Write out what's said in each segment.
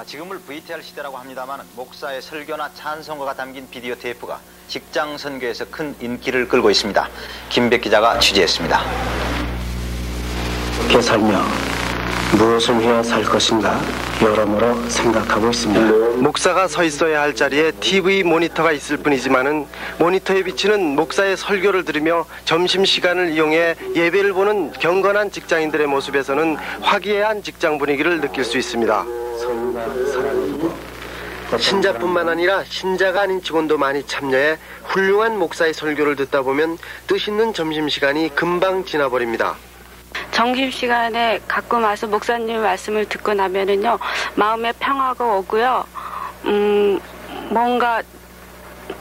지금을 VTR 시대라고 합니다만 목사의 설교나 찬송가가 담긴 비디오 테이프가 직장 선교에서 큰 인기를 끌고 있습니다. 김백 기자가 취재했습니다. 어떻게 살며 무엇을 위해 살 것인가 여러모로 생각하고 있습니다. 목사가 서 있어야 할 자리에 TV 모니터가 있을 뿐이지만은 모니터에 비치는 목사의 설교를 들으며 점심시간을 이용해 예배를 보는 경건한 직장인들의 모습에서는 화기애애한 직장 분위기를 느낄 수 있습니다. 신자뿐만 아니라 신자가 아닌 직원도 많이 참여해 훌륭한 목사의 설교를 듣다 보면 뜻있는 점심시간이 금방 지나버립니다. 점심시간에 가끔 와서 목사님 말씀을 듣고 나면은요, 마음에 평화가 오고요, 뭔가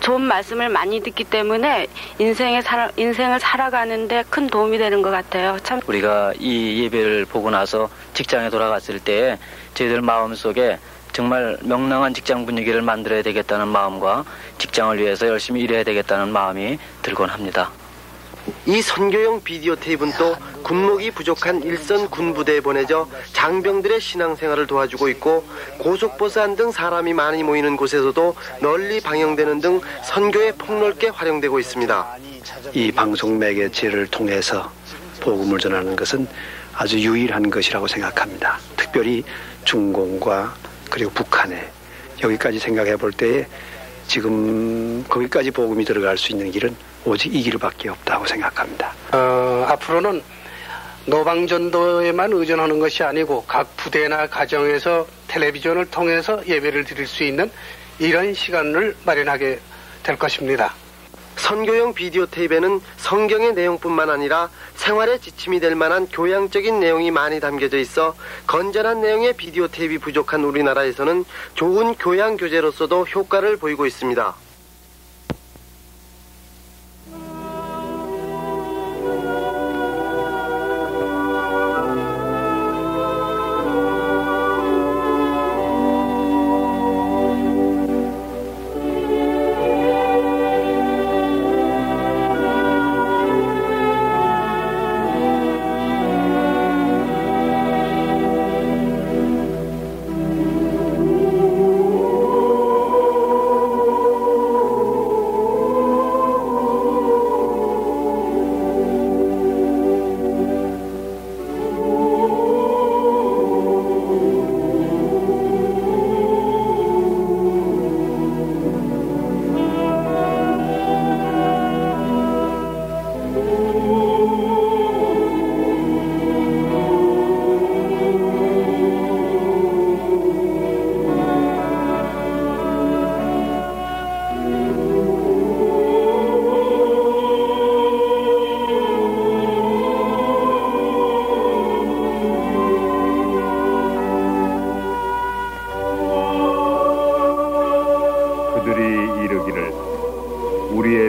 좋은 말씀을 많이 듣기 때문에 인생을 살아가는데 큰 도움이 되는 것 같아요. 참. 우리가 이 예배를 보고 나서 직장에 돌아갔을 때 저희들 마음속에 정말 명랑한 직장 분위기를 만들어야 되겠다는 마음과 직장을 위해서 열심히 일해야 되겠다는 마음이 들곤 합니다. 이 선교용 비디오 테이프는 또 군목이 부족한 일선 군부대에 보내져 장병들의 신앙생활을 도와주고 있고 고속버스 등 사람이 많이 모이는 곳에서도 널리 방영되는 등 선교에 폭넓게 활용되고 있습니다. 이 방송 매개체를 통해서 복음을 전하는 것은 아주 유일한 것이라고 생각합니다. 특별히 중공과 그리고 북한에 여기까지 생각해 볼 때에 지금 거기까지 복음이 들어갈 수 있는 길은 오직 이 길밖에 없다고 생각합니다. 앞으로는 노방전도에만 의존하는 것이 아니고 각 부대나 가정에서 텔레비전을 통해서 예배를 드릴 수 있는 이런 시간을 마련하게 될 것입니다. 선교용 비디오 테이프에는 성경의 내용뿐만 아니라 생활에 지침이 될 만한 교양적인 내용이 많이 담겨져 있어 건전한 내용의 비디오 테이프가 부족한 우리나라에서는 좋은 교양 교재로서도 효과를 보이고 있습니다.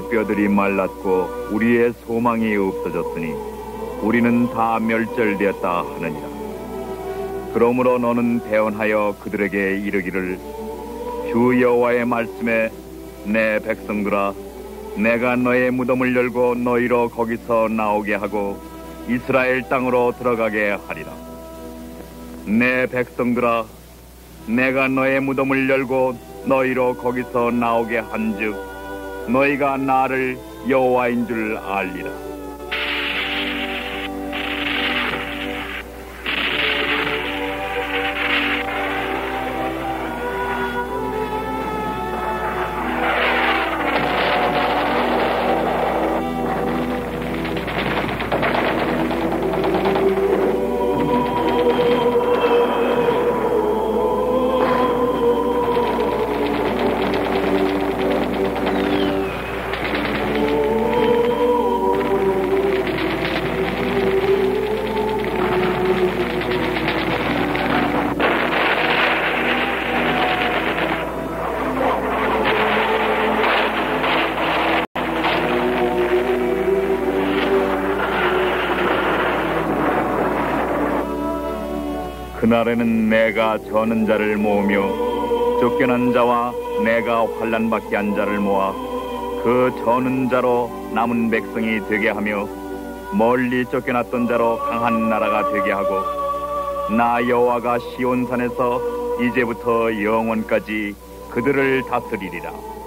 뼈들이 말랐고 우리의 소망이 없어졌으니 우리는 다 멸절되었다 하느니라. 그러므로 너는 대언하여 그들에게 이르기를 주 여호와의 말씀에 내 백성들아 내가 너의 무덤을 열고 너희로 거기서 나오게 하고 이스라엘 땅으로 들어가게 하리라. 내 백성들아 내가 너의 무덤을 열고 너희로 거기서 나오게 한즉 너희가 나를 여호와인 줄 알리라. 그날에는 내가 저는 자를 모으며 쫓겨난 자와 내가 환난 받게 한 자를 모아 그 저는 자로 남은 백성이 되게 하며 멀리 쫓겨났던 자로 강한 나라가 되게 하고 나 여호와가 시온산에서 이제부터 영원까지 그들을 다스리리라.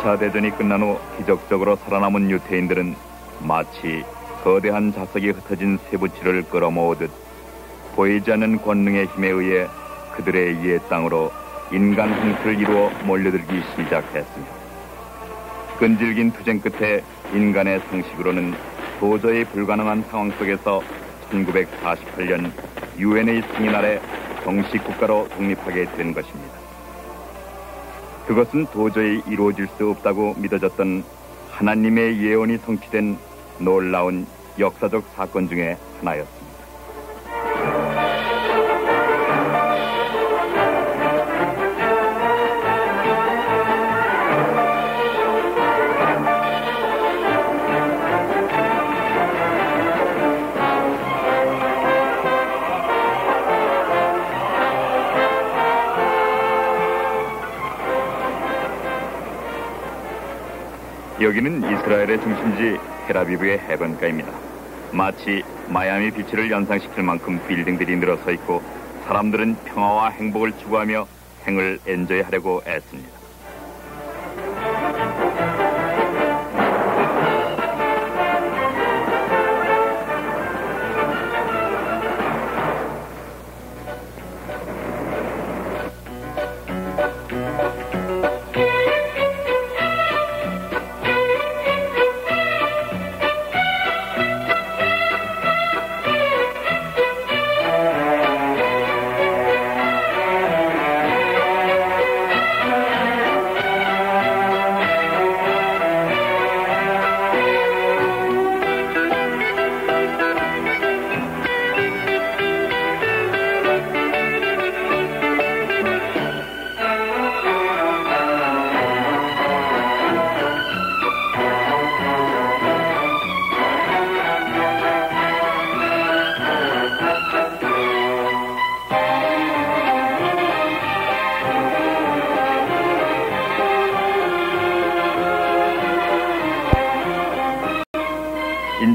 2차 대전이 끝난 후 기적적으로 살아남은 유태인들은 마치 거대한 자석이 흩어진 쇠붙이를 끌어모으듯 보이지 않는 권능의 힘에 의해 그들의 이해 땅으로 인간 형태를 이루어 몰려들기 시작했으며 끈질긴 투쟁 끝에 인간의 상식으로는 도저히 불가능한 상황 속에서 1948년 유엔의 승인 아래 정식 국가로 독립하게 된 것입니다. 그것은 도저히 이루어질 수 없다고 믿어졌던 하나님의 예언이 성취된 놀라운 역사적 사건 중에 하나였습니다. 여기는 이스라엘의 중심지 텔아비브의 해변가입니다. 마치 마이애미 비치를 연상시킬 만큼 빌딩들이 늘어서 있고 사람들은 평화와 행복을 추구하며 생을 엔조이하려고 애씁니다.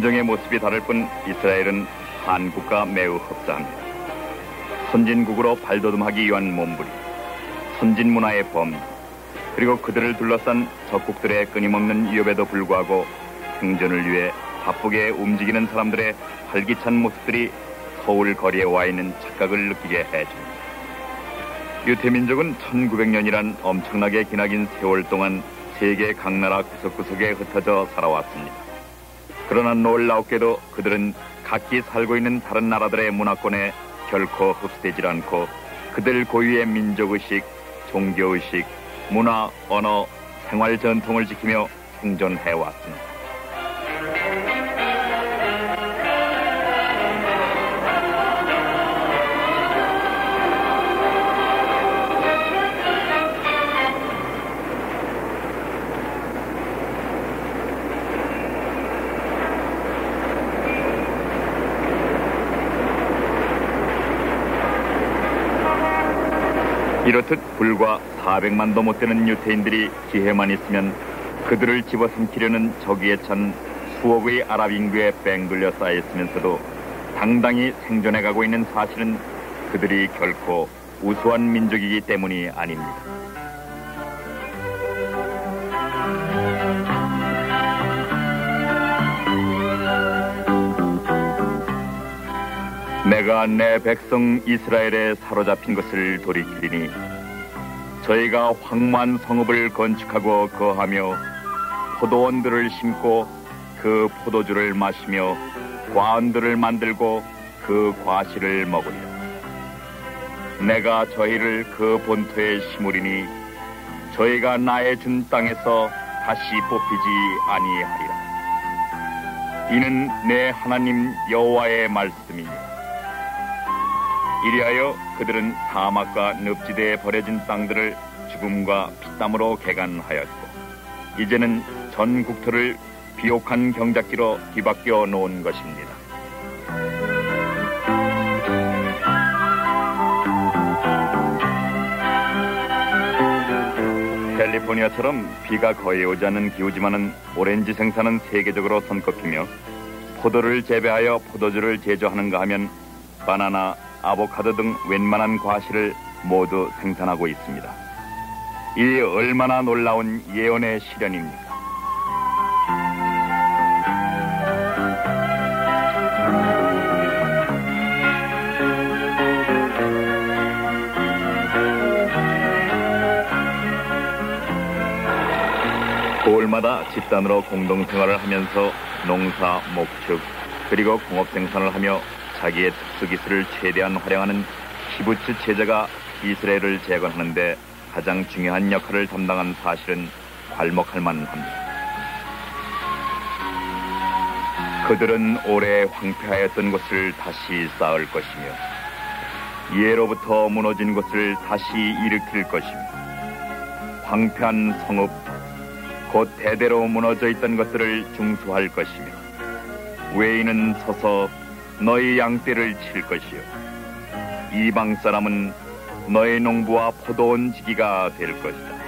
인종의 모습이 다를 뿐 이스라엘은 한국과 매우 흡사합니다. 선진국으로 발돋움하기 위한 몸부림, 선진 문화의 범, 그리고 그들을 둘러싼 적국들의 끊임없는 위협에도 불구하고 생존을 위해 바쁘게 움직이는 사람들의 활기찬 모습들이 서울 거리에 와 있는 착각을 느끼게 해줍니다. 유태민족은 1900년이란 엄청나게 기나긴 세월 동안 세계 각 나라 구석구석에 흩어져 살아왔습니다. 그러나 놀라웠게도 그들은 각기 살고 있는 다른 나라들의 문화권에 결코 흡수되질 않고 그들 고유의 민족의식, 종교의식, 문화, 언어, 생활 전통을 지키며 생존해왔습니다. 이렇듯 불과 400만도 못 되는 유태인들이 기회만 있으면 그들을 집어삼키려는 적의에 찬 수억의 아랍 인구에 뺑돌려 쌓여있으면서도 당당히 생존해가고 있는 사실은 그들이 결코 우수한 민족이기 때문이 아닙니다. 내가 내 백성 이스라엘에 사로잡힌 것을 돌이키리니 저희가 황무한 성읍을 건축하고 거하며 포도원들을 심고 그 포도주를 마시며 과원들을 만들고 그 과실을 먹으리라. 내가 저희를 그 본토에 심으리니 저희가 나의 준 땅에서 다시 뽑히지 아니하리라. 이는 내 하나님 여호와의 말씀이니라. 이리하여 그들은 사막과 늪지대에 버려진 땅들을 죽음과 피땀으로 개간하였고 이제는 전 국토를 비옥한 경작지로 뒤바뀌어 놓은 것입니다. 캘리포니아처럼 비가 거의 오지 않는 기후지만은 오렌지 생산은 세계적으로 손꼽히며 포도를 재배하여 포도주를 제조하는가 하면 바나나, 아보카도 등 웬만한 과실을 모두 생산하고 있습니다. 이 얼마나 놀라운 예언의 실현입니까? 고을마다 집단으로 공동생활을 하면서 농사, 목축, 그리고 공업생산을 하며 자기의 특수기술을 최대한 활용하는 키부츠 체제가 이스라엘을 재건하는 데 가장 중요한 역할을 담당한 사실은 괄목할 만합니다. 그들은 오래 황폐하였던 곳을 다시 쌓을 것이며 예로부터 무너진 곳을 다시 일으킬 것이며 황폐한 성읍, 곧 대대로 무너져 있던 것들을 중수할 것이며 외인은 서서 너희 양떼를 칠 것이요 이방 사람은 너희 농부와 포도원 지기가 될 것이다.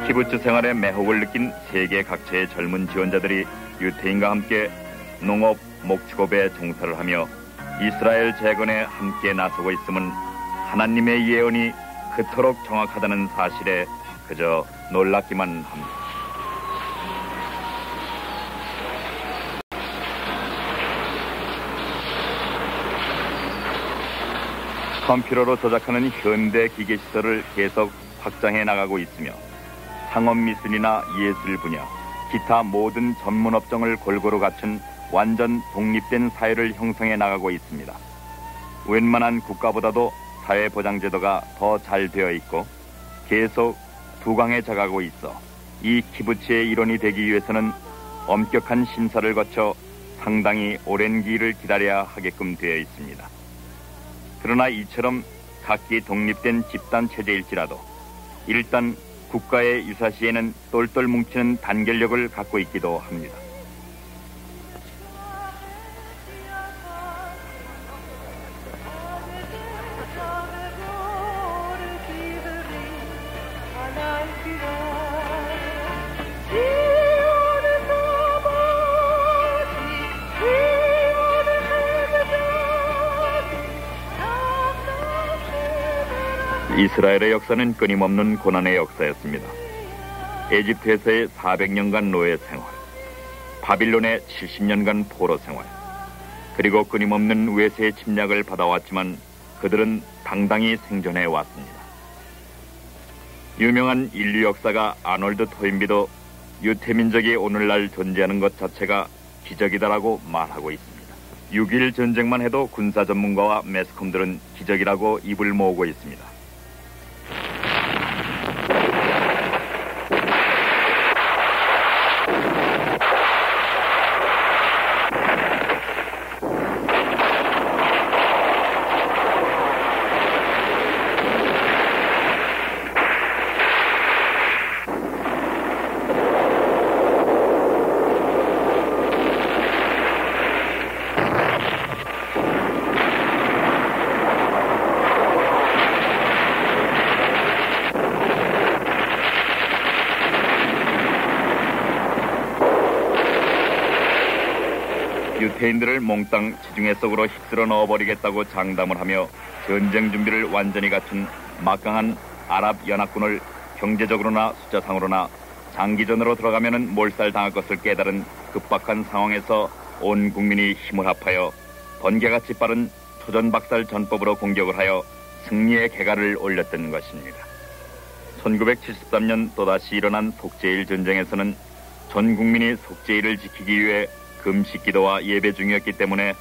키부츠 생활의 매혹을 느낀 세계 각처의 젊은 지원자들이 유태인과 함께 농업, 목축업에 종사를 하며 이스라엘 재건에 함께 나서고 있음은 하나님의 예언이 그토록 정확하다는 사실에 그저 놀랍기만 합니다. 컴퓨터로 조작하는 현대 기계시설을 계속 확장해 나가고 있으며 상업미술이나 예술 분야, 기타 모든 전문업종을 골고루 갖춘 완전 독립된 사회를 형성해 나가고 있습니다. 웬만한 국가보다도 사회보장제도가 더 잘 되어 있고 계속 부강해져가고 있어 이 키부츠의 일원이 되기 위해서는 엄격한 심사를 거쳐 상당히 오랜 기일을 기다려야 하게끔 되어 있습니다. 그러나 이처럼 각기 독립된 집단 체제일지라도 일단 국가의 유사시에는 똘똘 뭉치는 단결력을 갖고 있기도 합니다. 이스라엘의 역사는 끊임없는 고난의 역사였습니다. 에집트에서의 400년간 노예 생활, 바빌론의 70년간 포로 생활, 그리고 끊임없는 외세의 침략을 받아왔지만 그들은 당당히 생존해 왔습니다. 유명한 인류 역사가 아놀드 토인비도 유태민족이 오늘날 존재하는 것 자체가 기적이다라고 말하고 있습니다. 6.1 전쟁만 해도 군사 전문가와 매스컴들은 기적이라고 입을 모으고 있습니다. 유태인들을 몽땅 지중해 속으로 휩쓸어 넣어버리겠다고 장담을 하며 전쟁 준비를 완전히 갖춘 막강한 아랍 연합군을 경제적으로나 숫자상으로나 장기전으로 들어가면은 몰살당할 것을 깨달은 급박한 상황에서 온 국민이 힘을 합하여 번개같이 빠른 토전박살 전법으로 공격을 하여 승리의 개가를 올렸던 것입니다. 1973년 또다시 일어난 속죄일 전쟁에서는 전 국민이 속죄일을 지키기 위해 금식기도와 예배 중이었기 때문에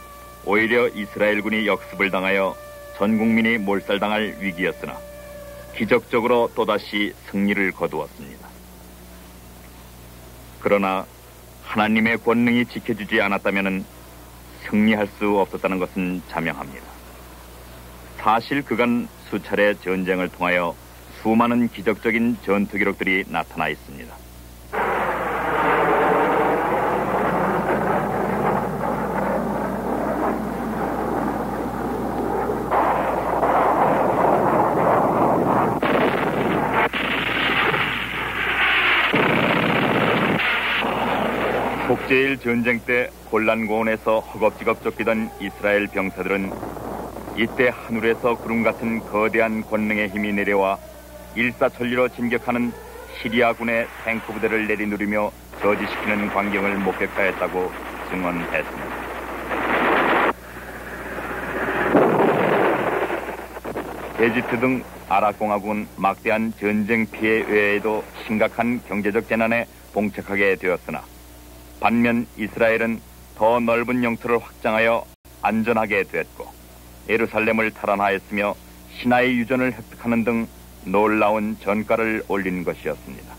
오히려 이스라엘군이 역습을 당하여 전 국민이 몰살당할 위기였으나 기적적으로 또다시 승리를 거두었습니다. 그러나 하나님의 권능이 지켜주지 않았다면 승리할 수 없었다는 것은 자명합니다. 사실 그간 수차례 전쟁을 통하여 수많은 기적적인 전투 기록들이 나타나 있습니다. 속죄일 전쟁 때 골란고원에서 허겁지겁 쫓기던 이스라엘 병사들은 이때 하늘에서 구름 같은 거대한 권능의 힘이 내려와 일사천리로 진격하는 시리아군의 탱크 부대를 내리누리며 저지시키는 광경을 목격하였다고 증언했습니다. 에집트 등 아랍공화국은 막대한 전쟁 피해 외에도 심각한 경제적 재난에 봉착하게 되었으나 반면 이스라엘은 더 넓은 영토를 확장하여 안전하게 되었고 예루살렘을 탈환하였으며 신하의 유전을 획득하는 등 놀라운 전가를 올린 것이었습니다.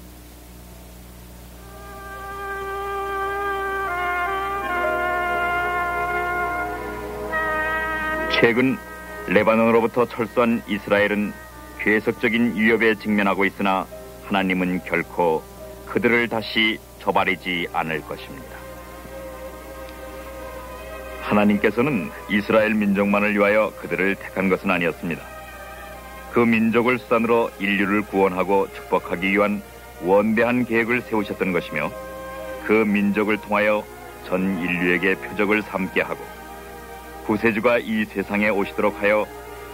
최근 레바논으로부터 철수한 이스라엘은 계속적인 위협에 직면하고 있으나 하나님은 결코 그들을 다시 저버리지 않을 것입니다. 하나님께서는 이스라엘 민족만을 위하여 그들을 택한 것은 아니었습니다. 그 민족을 수단으로 인류를 구원하고 축복하기 위한 원대한 계획을 세우셨던 것이며 그 민족을 통하여 전 인류에게 표적을 삼게 하고 구세주가 이 세상에 오시도록 하여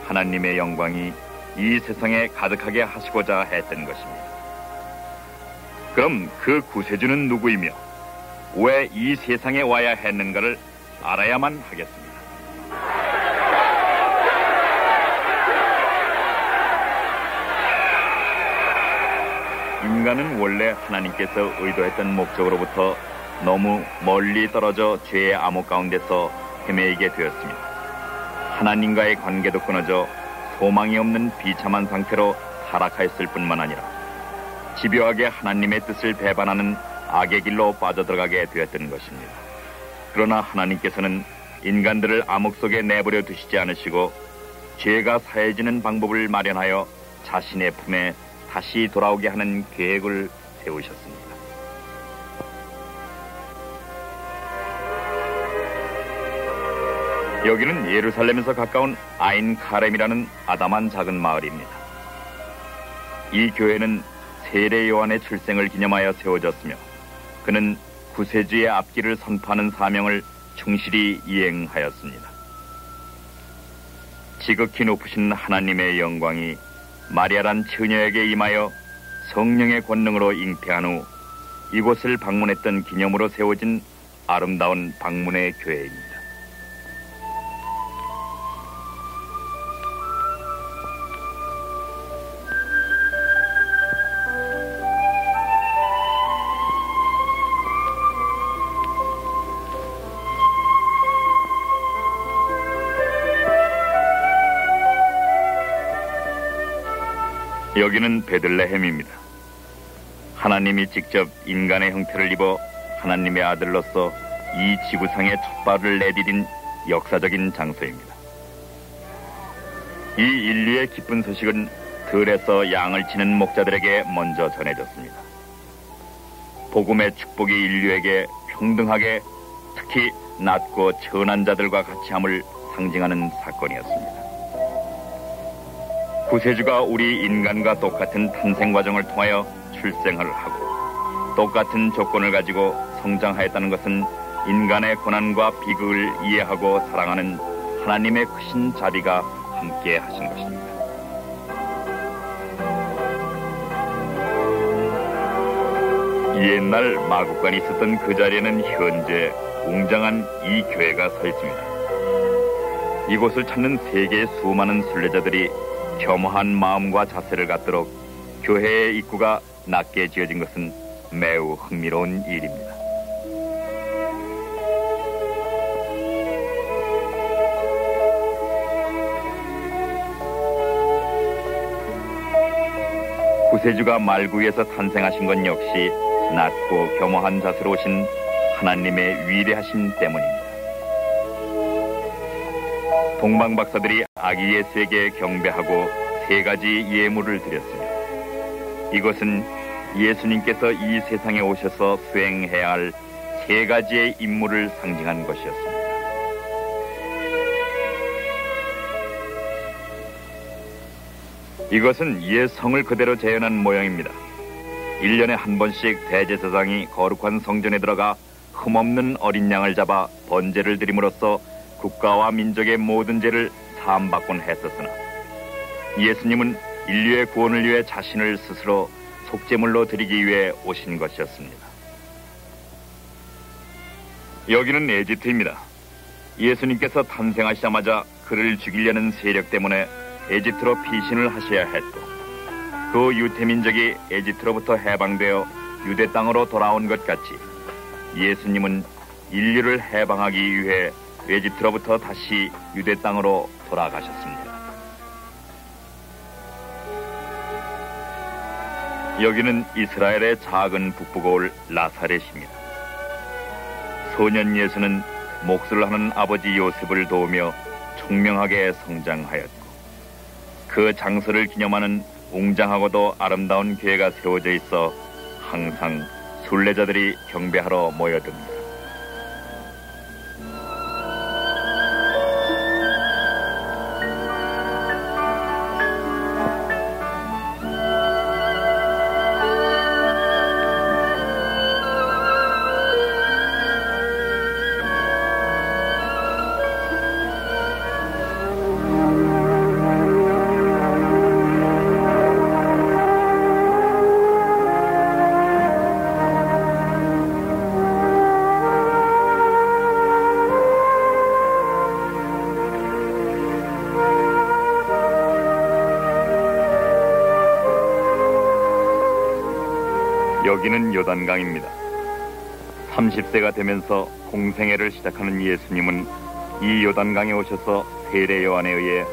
하나님의 영광이 이 세상에 가득하게 하시고자 했던 것입니다. 그럼 그 구세주는 누구이며 왜 이 세상에 와야 했는가를 알아야만 하겠습니다. 인간은 원래 하나님께서 의도했던 목적으로부터 너무 멀리 떨어져 죄의 암흑 가운데서 헤매이게 되었으며 하나님과의 관계도 끊어져 소망이 없는 비참한 상태로 타락하였을 뿐만 아니라 집요하게 하나님의 뜻을 배반하는 악의 길로 빠져들어가게 되었던 것입니다. 그러나 하나님께서는 인간들을 암흑 속에 내버려 두시지 않으시고 죄가 사해지는 방법을 마련하여 자신의 품에 다시 돌아오게 하는 계획을 세우셨습니다. 여기는 예루살렘에서 가까운 아인 카렘이라는 아담한 작은 마을입니다. 이 교회는 세례 요한의 출생을 기념하여 세워졌으며 그는 구세주의 앞길을 선포하는 사명을 충실히 이행하였습니다. 지극히 높으신 하나님의 영광이 마리아란 처녀에게 임하여 성령의 권능으로 잉태한 후 이곳을 방문했던 기념으로 세워진 아름다운 방문의 교회입니다. 여기는 베들레헴입니다. 하나님이 직접 인간의 형태를 입어 하나님의 아들로서 이 지구상에 첫 발을 내디딘 역사적인 장소입니다. 이 인류의 기쁜 소식은 들에서 양을 치는 목자들에게 먼저 전해졌습니다. 복음의 축복이 인류에게 평등하게 특히 낮고 천한 자들과 같이함을 상징하는 사건이었습니다. 구세주가 우리 인간과 똑같은 탄생 과정을 통하여 출생을 하고 똑같은 조건을 가지고 성장하였다는 것은 인간의 고난과 비극을 이해하고 사랑하는 하나님의 크신 자비가 함께 하신 것입니다. 옛날 마국간이 있었던 그 자리에는 현재 웅장한 이 교회가 서 있습니다. 이곳을 찾는 세계의 수많은 순례자들이 겸허한 마음과 자세를 갖도록 교회의 입구가 낮게 지어진 것은 매우 흥미로운 일입니다. 구세주가 말구에서 탄생하신 건 역시 낮고 겸허한 자세로 오신 하나님의 위대하심 때문입니다. 동방박사들이 아기 예수에게 경배하고 3가지 예물을 드렸으며 이것은 예수님께서 이 세상에 오셔서 수행해야 할 3가지의 임무를 상징한 것이었습니다. 이것은 옛 성을 그대로 재현한 모형입니다. 1년에 한 번씩 대제사장이 거룩한 성전에 들어가 흠없는 어린 양을 잡아 번제를 드림으로써 국가와 민족의 모든 죄를 사함받곤 했었으나 예수님은 인류의 구원을 위해 자신을 스스로 속죄물로 드리기 위해 오신 것이었습니다. 여기는 에집트입니다. 예수님께서 탄생하시자마자 그를 죽이려는 세력 때문에 에집트로 피신을 하셔야 했고 그 유태민족이 에집트로부터 해방되어 유대 땅으로 돌아온 것 같이 예수님은 인류를 해방하기 위해 에집트로부터 다시 유대 땅으로 돌아가셨습니다. 여기는 이스라엘의 작은 북부고을 나사렛입니다. 소년 예수는 목수를 하는 아버지 요셉을 도우며 총명하게 성장하였고 그 장서를 기념하는 웅장하고도 아름다운 교회가 세워져 있어 항상 순례자들이 경배하러 모여듭니다. 여기는 요단강입니다. 30세가 되면서 공생애를 시작하는 예수님은 이 요단강에 오셔서 세례 요한에 의해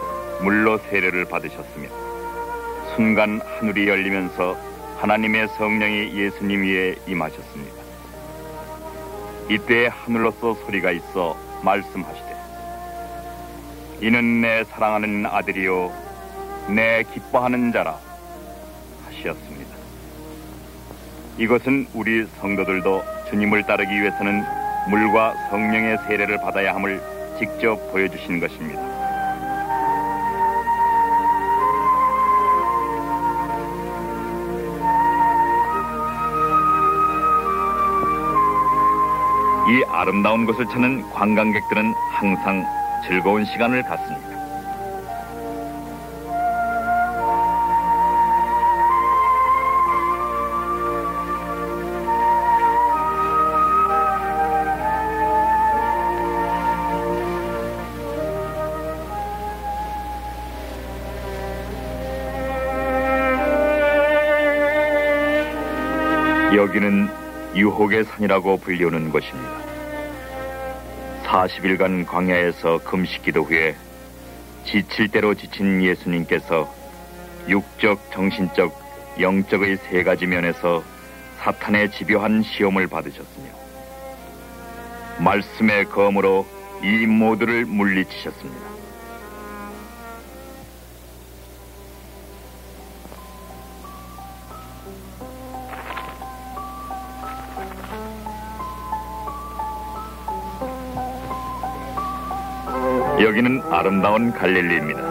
물로 세례를 받으셨으며 순간 하늘이 열리면서 하나님의 성령이 예수님 위에 임하셨습니다. 이때 하늘로서 소리가 있어 말씀하시되 이는 내 사랑하는 아들이요 내 기뻐하는 자라 하시었습니다. 이것은 우리 성도들도 주님을 따르기 위해서는 물과 성령의 세례를 받아야 함을 직접 보여주신 것입니다. 이 아름다운 곳을 찾는 관광객들은 항상 즐거운 시간을 갖습니다. 여기는 유혹의 산이라고 불리우는 곳입니다. 40일간 광야에서 금식기도 후에 지칠 대로 지친 예수님께서 육적, 정신적, 영적의 3가지 면에서 사탄의 집요한 시험을 받으셨으며 말씀의 검으로 이 모두를 물리치셨습니다. 여기는 아름다운 갈릴리입니다.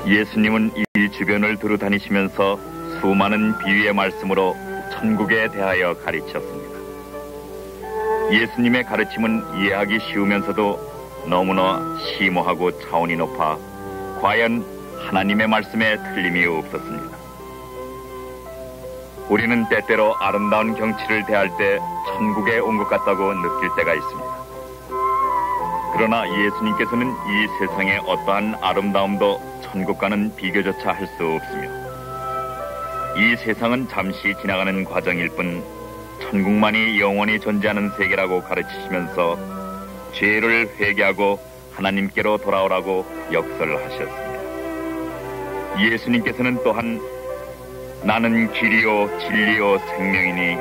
예수님은 이 주변을 두루 다니시면서 수많은 비유의 말씀으로 천국에 대하여 가르쳤습니다. 예수님의 가르침은 이해하기 쉬우면서도 너무나 심오하고 차원이 높아 과연 하나님의 말씀에 틀림이 없었습니다. 우리는 때때로 아름다운 경치를 대할 때 천국에 온 것 같다고 느낄 때가 있습니다. 그러나 예수님께서는 이 세상의 어떠한 아름다움도 천국과는 비교조차 할 수 없으며 이 세상은 잠시 지나가는 과정일 뿐 천국만이 영원히 존재하는 세계라고 가르치시면서 죄를 회개하고 하나님께로 돌아오라고 역설하셨습니다. 예수님께서는 또한 나는 길이요 진리요 생명이니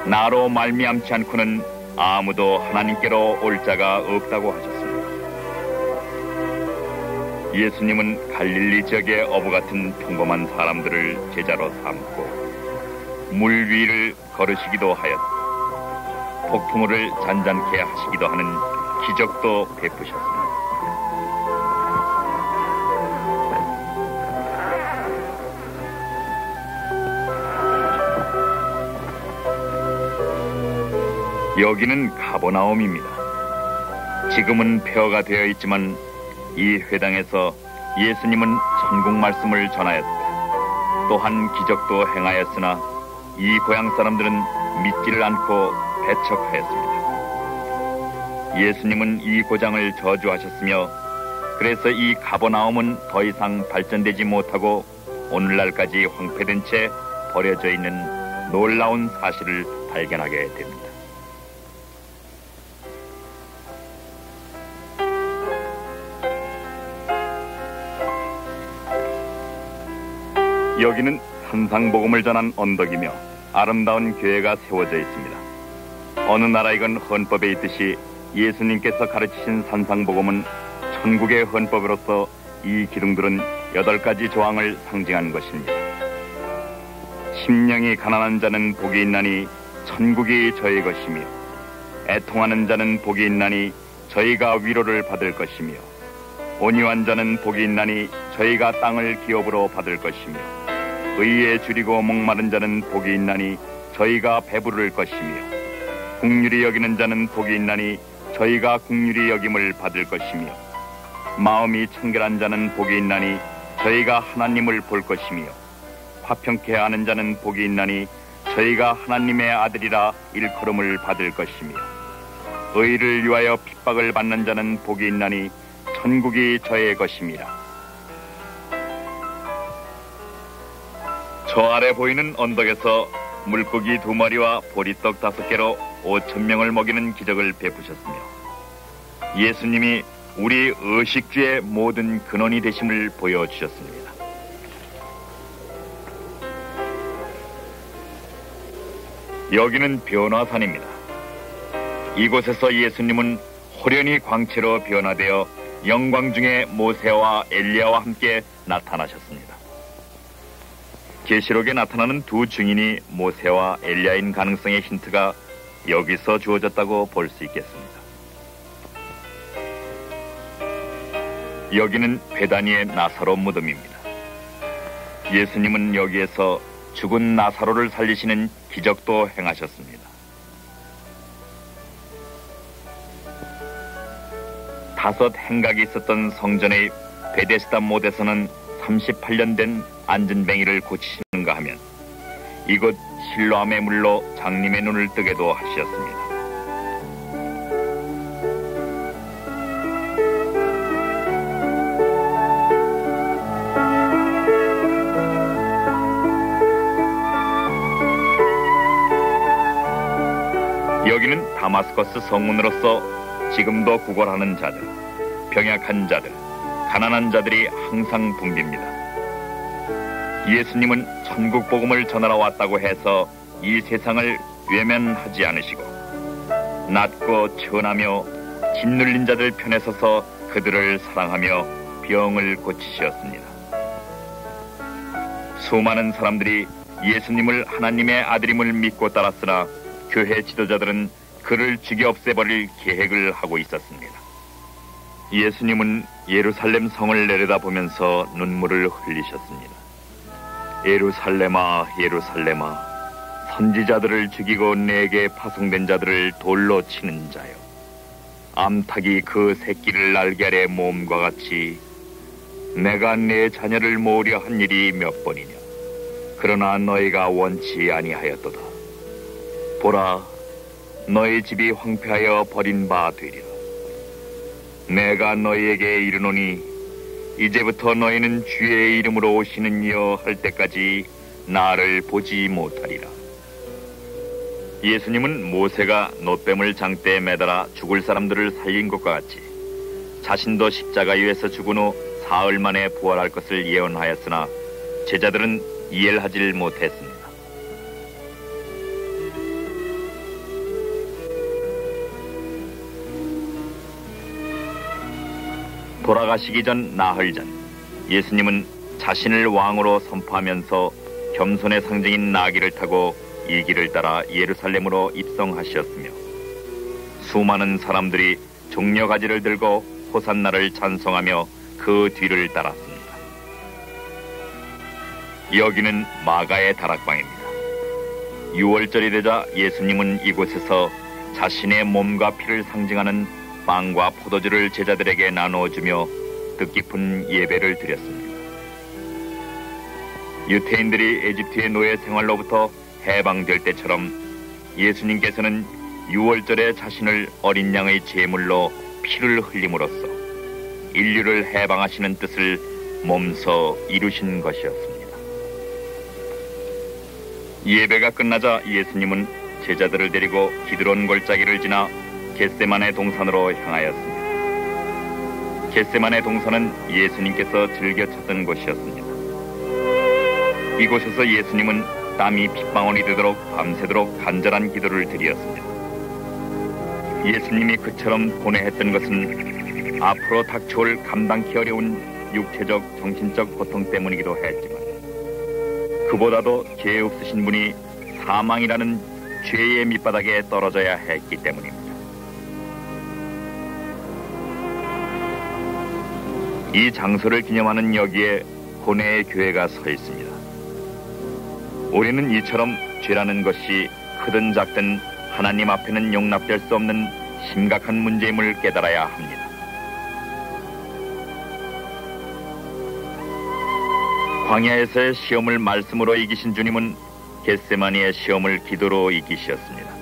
나로 말미암지 않고는 아무도 하나님께로 올 자가 없다고 하셨습니다. 예수님은 갈릴리 지역의 어부 같은 평범한 사람들을 제자로 삼고 물 위를 걸으시기도 하였고 폭풍우를 잔잔케 하시기도 하는 기적도 베푸셨습니다. 여기는 가버나움입니다. 지금은 폐허가 되어 있지만 이 회당에서 예수님은 천국 말씀을 전하였고 또한 기적도 행하였으나 이 고향 사람들은 믿지를 않고 배척하였습니다. 예수님은 이 고장을 저주하셨으며 그래서 이 가버나움은 더 이상 발전되지 못하고 오늘날까지 황폐된 채 버려져 있는 놀라운 사실을 발견하게 됩니다. 여기는 산상복음을 전한 언덕이며 아름다운 교회가 세워져 있습니다. 어느 나라이건 헌법에 있듯이 예수님께서 가르치신 산상복음은 천국의 헌법으로서 이 기둥들은 8가지 조항을 상징하는 것입니다. 심령이 가난한 자는 복이 있나니 천국이 저의 것이며 애통하는 자는 복이 있나니 저희가 위로를 받을 것이며 온유한 자는 복이 있나니 저희가 땅을 기업으로 받을 것이며 의에 줄이고 목마른 자는 복이 있나니 저희가 배부를 것이며 긍휼히 여기는 자는 복이 있나니 저희가 긍휼히 여김을 받을 것이며 마음이 청결한 자는 복이 있나니 저희가 하나님을 볼 것이며 화평케 하는 자는 복이 있나니 저희가 하나님의 아들이라 일컬음을 받을 것이며 의를 위하여 핍박을 받는 자는 복이 있나니 천국이 저의 것임이라. 저 아래 보이는 언덕에서 물고기 2마리와 보리떡 5개로 5,000명을 먹이는 기적을 베푸셨으며 예수님이 우리 의식주의 모든 근원이 되심을 보여주셨습니다. 여기는 변화산입니다. 이곳에서 예수님은 호련히 광채로 변화되어 영광 중에 모세와 엘리야와 함께 나타나셨습니다. 계시록에 나타나는 2 증인이 모세와 엘리야인 가능성의 힌트가 여기서 주어졌다고 볼 수 있겠습니다. 여기는 베다니의 나사로 무덤입니다. 예수님은 여기에서 죽은 나사로를 살리시는 기적도 행하셨습니다. 다섯 행각이 있었던 성전의 베데스다 못에서는 38년 된 안전뱅이를 고치시는가 하면 이곳 실로암의 물로 장님의 눈을 뜨게도 하셨습니다. 여기는 다마스커스 성문으로서 지금도 구걸하는 자들, 병약한 자들, 가난한 자들이 항상 붐빕니다. 예수님은 천국 복음을 전하러 왔다고 해서 이 세상을 외면하지 않으시고 낮고 천하며 짓눌린 자들 편에 서서 그들을 사랑하며 병을 고치셨습니다. 수많은 사람들이 예수님을 하나님의 아들임을 믿고 따랐으나 교회 지도자들은 그를 죽여 없애버릴 계획을 하고 있었습니다. 예수님은 예루살렘 성을 내려다보면서 눈물을 흘리셨습니다. 예루살렘아, 예루살렘아, 선지자들을 죽이고 내게 파송된 자들을 돌로 치는 자여, 암탉이 그 새끼를 날개 아래 모음과 같이 내가 내 자녀를 모으려 한 일이 몇 번이냐. 그러나 너희가 원치 아니하였도다. 보라, 너희 집이 황폐하여 버린 바 되리라. 내가 너희에게 이르노니 이제부터 너희는 주의 이름으로 오시는 이여 할 때까지 나를 보지 못하리라. 예수님은 모세가 놋뱀을 장대에 매달아 죽을 사람들을 살린 것과 같이 자신도 십자가 위에서 죽은 후 사흘 만에 부활할 것을 예언하였으나 제자들은 이해를 하질 못했습니다. 돌아가시기 전 나흘 전, 예수님은 자신을 왕으로 선포하면서 겸손의 상징인 나귀를 타고 이 길을 따라 예루살렘으로 입성하셨으며 수많은 사람들이 종려가지를 들고 호산나를 찬송하며 그 뒤를 따랐습니다. 여기는 마가의 다락방입니다. 6월절이 되자 예수님은 이곳에서 자신의 몸과 피를 상징하는 빵과 포도주를 제자들에게 나누어주며 뜻깊은 예배를 드렸습니다. 유태인들이 에집트의 노예 생활로부터 해방될 때처럼 예수님께서는 6월절에 자신을 어린 양의 제물로 피를 흘림으로써 인류를 해방하시는 뜻을 몸소 이루신 것이었습니다. 예배가 끝나자 예수님은 제자들을 데리고 기드론 골짜기를 지나 겟세마네 동산으로 향하였습니다. 겟세마네 동산은 예수님께서 즐겨 찾던 곳이었습니다. 이곳에서 예수님은 땀이 핏방울이 되도록 밤새도록 간절한 기도를 드렸습니다. 예수님이 그처럼 고뇌했던 것은 앞으로 닥쳐올 감당기 어려운 육체적, 정신적 고통 때문이기도 했지만 그보다도 죄 없으신 분이 사망이라는 죄의 밑바닥에 떨어져야 했기 때문입니다. 이 장소를 기념하는 여기에 고뇌의 교회가 서 있습니다. 우리는 이처럼 죄라는 것이 크든 작든 하나님 앞에는 용납될 수 없는 심각한 문제임을 깨달아야 합니다. 광야에서의 시험을 말씀으로 이기신 주님은 겟세마니의 시험을 기도로 이기셨습니다.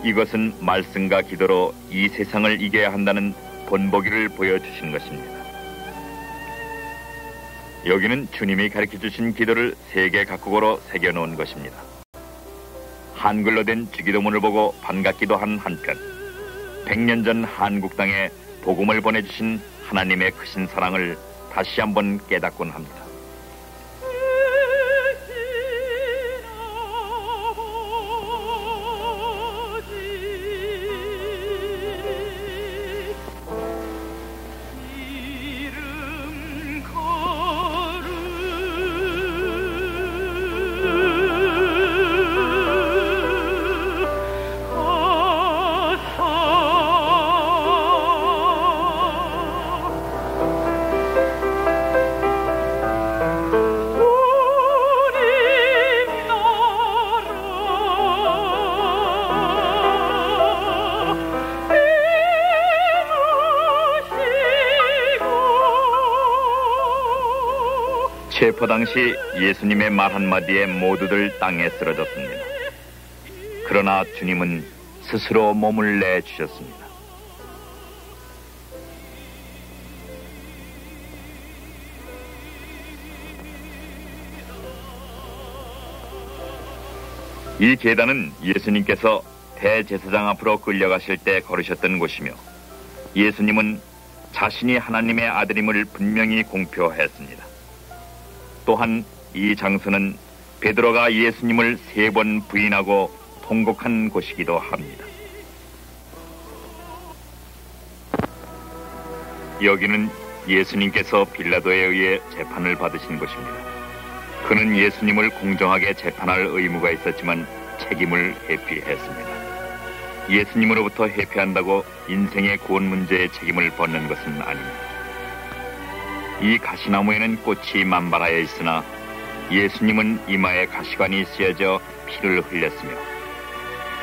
이것은 말씀과 기도로 이 세상을 이겨야 한다는 본보기를 보여주신 것입니다. 여기는 주님이 가르쳐주신 기도를 세계 각국어로 새겨놓은 것입니다. 한글로 된 주기도문을 보고 반갑기도 한 한편 100년 전 한국 땅에 복음을 보내주신 하나님의 크신 사랑을 다시 한번 깨닫곤 합니다. 체포 당시 예수님의 말 한마디에 모두들 땅에 쓰러졌습니다. 그러나 주님은 스스로 몸을 내주셨습니다. 이 계단은 예수님께서 대제사장 앞으로 끌려가실 때 걸으셨던 곳이며 예수님은 자신이 하나님의 아들임을 분명히 공표했습니다. 또한 이 장소는 베드로가 예수님을 3번 부인하고 통곡한 곳이기도 합니다. 여기는 예수님께서 빌라도에 의해 재판을 받으신 곳입니다. 그는 예수님을 공정하게 재판할 의무가 있었지만 책임을 회피했습니다. 예수님으로부터 회피한다고 인생의 구원 문제의 책임을 벗는 것은 아닙니다. 이 가시나무에는 꽃이 만발하여 있으나 예수님은 이마에 가시관이 씌어져 피를 흘렸으며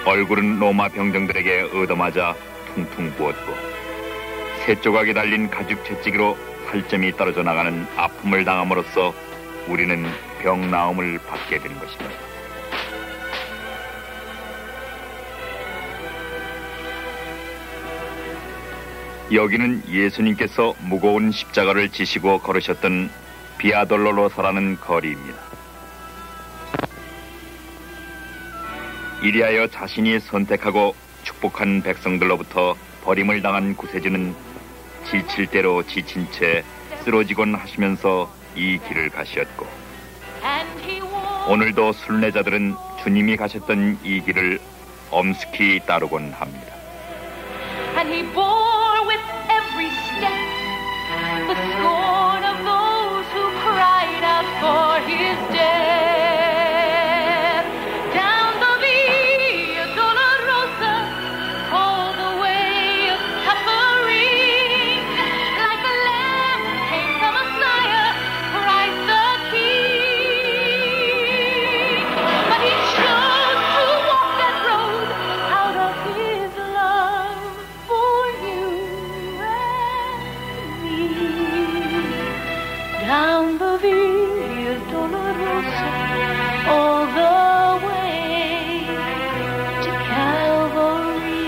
얼굴은 로마 병정들에게 얻어맞아 퉁퉁 부었고 새 조각이 달린 가죽 채찍으로 살점이 떨어져 나가는 아픔을 당함으로써 우리는 병 나음을 받게 된 것입니다. 여기는 예수님께서 무거운 십자가를 지시고 걸으셨던 비아돌로로사라는 거리입니다. 이리하여 자신이 선택하고 축복한 백성들로부터 버림을 당한 구세주는 지칠 대로 지친 채 쓰러지곤 하시면서 이 길을 가셨고 오늘도 순례자들은 주님이 가셨던 이 길을 엄숙히 따르곤 합니다. And he bore with every step the scorn of those who cried out for his death. Down the Via Dolorosa, all the way of suffering, like a lamb came the Messiah, Christ the King. But he chose to walk that road out of his love for you and me. Down the Via Dolorosa, all the way to Calvary.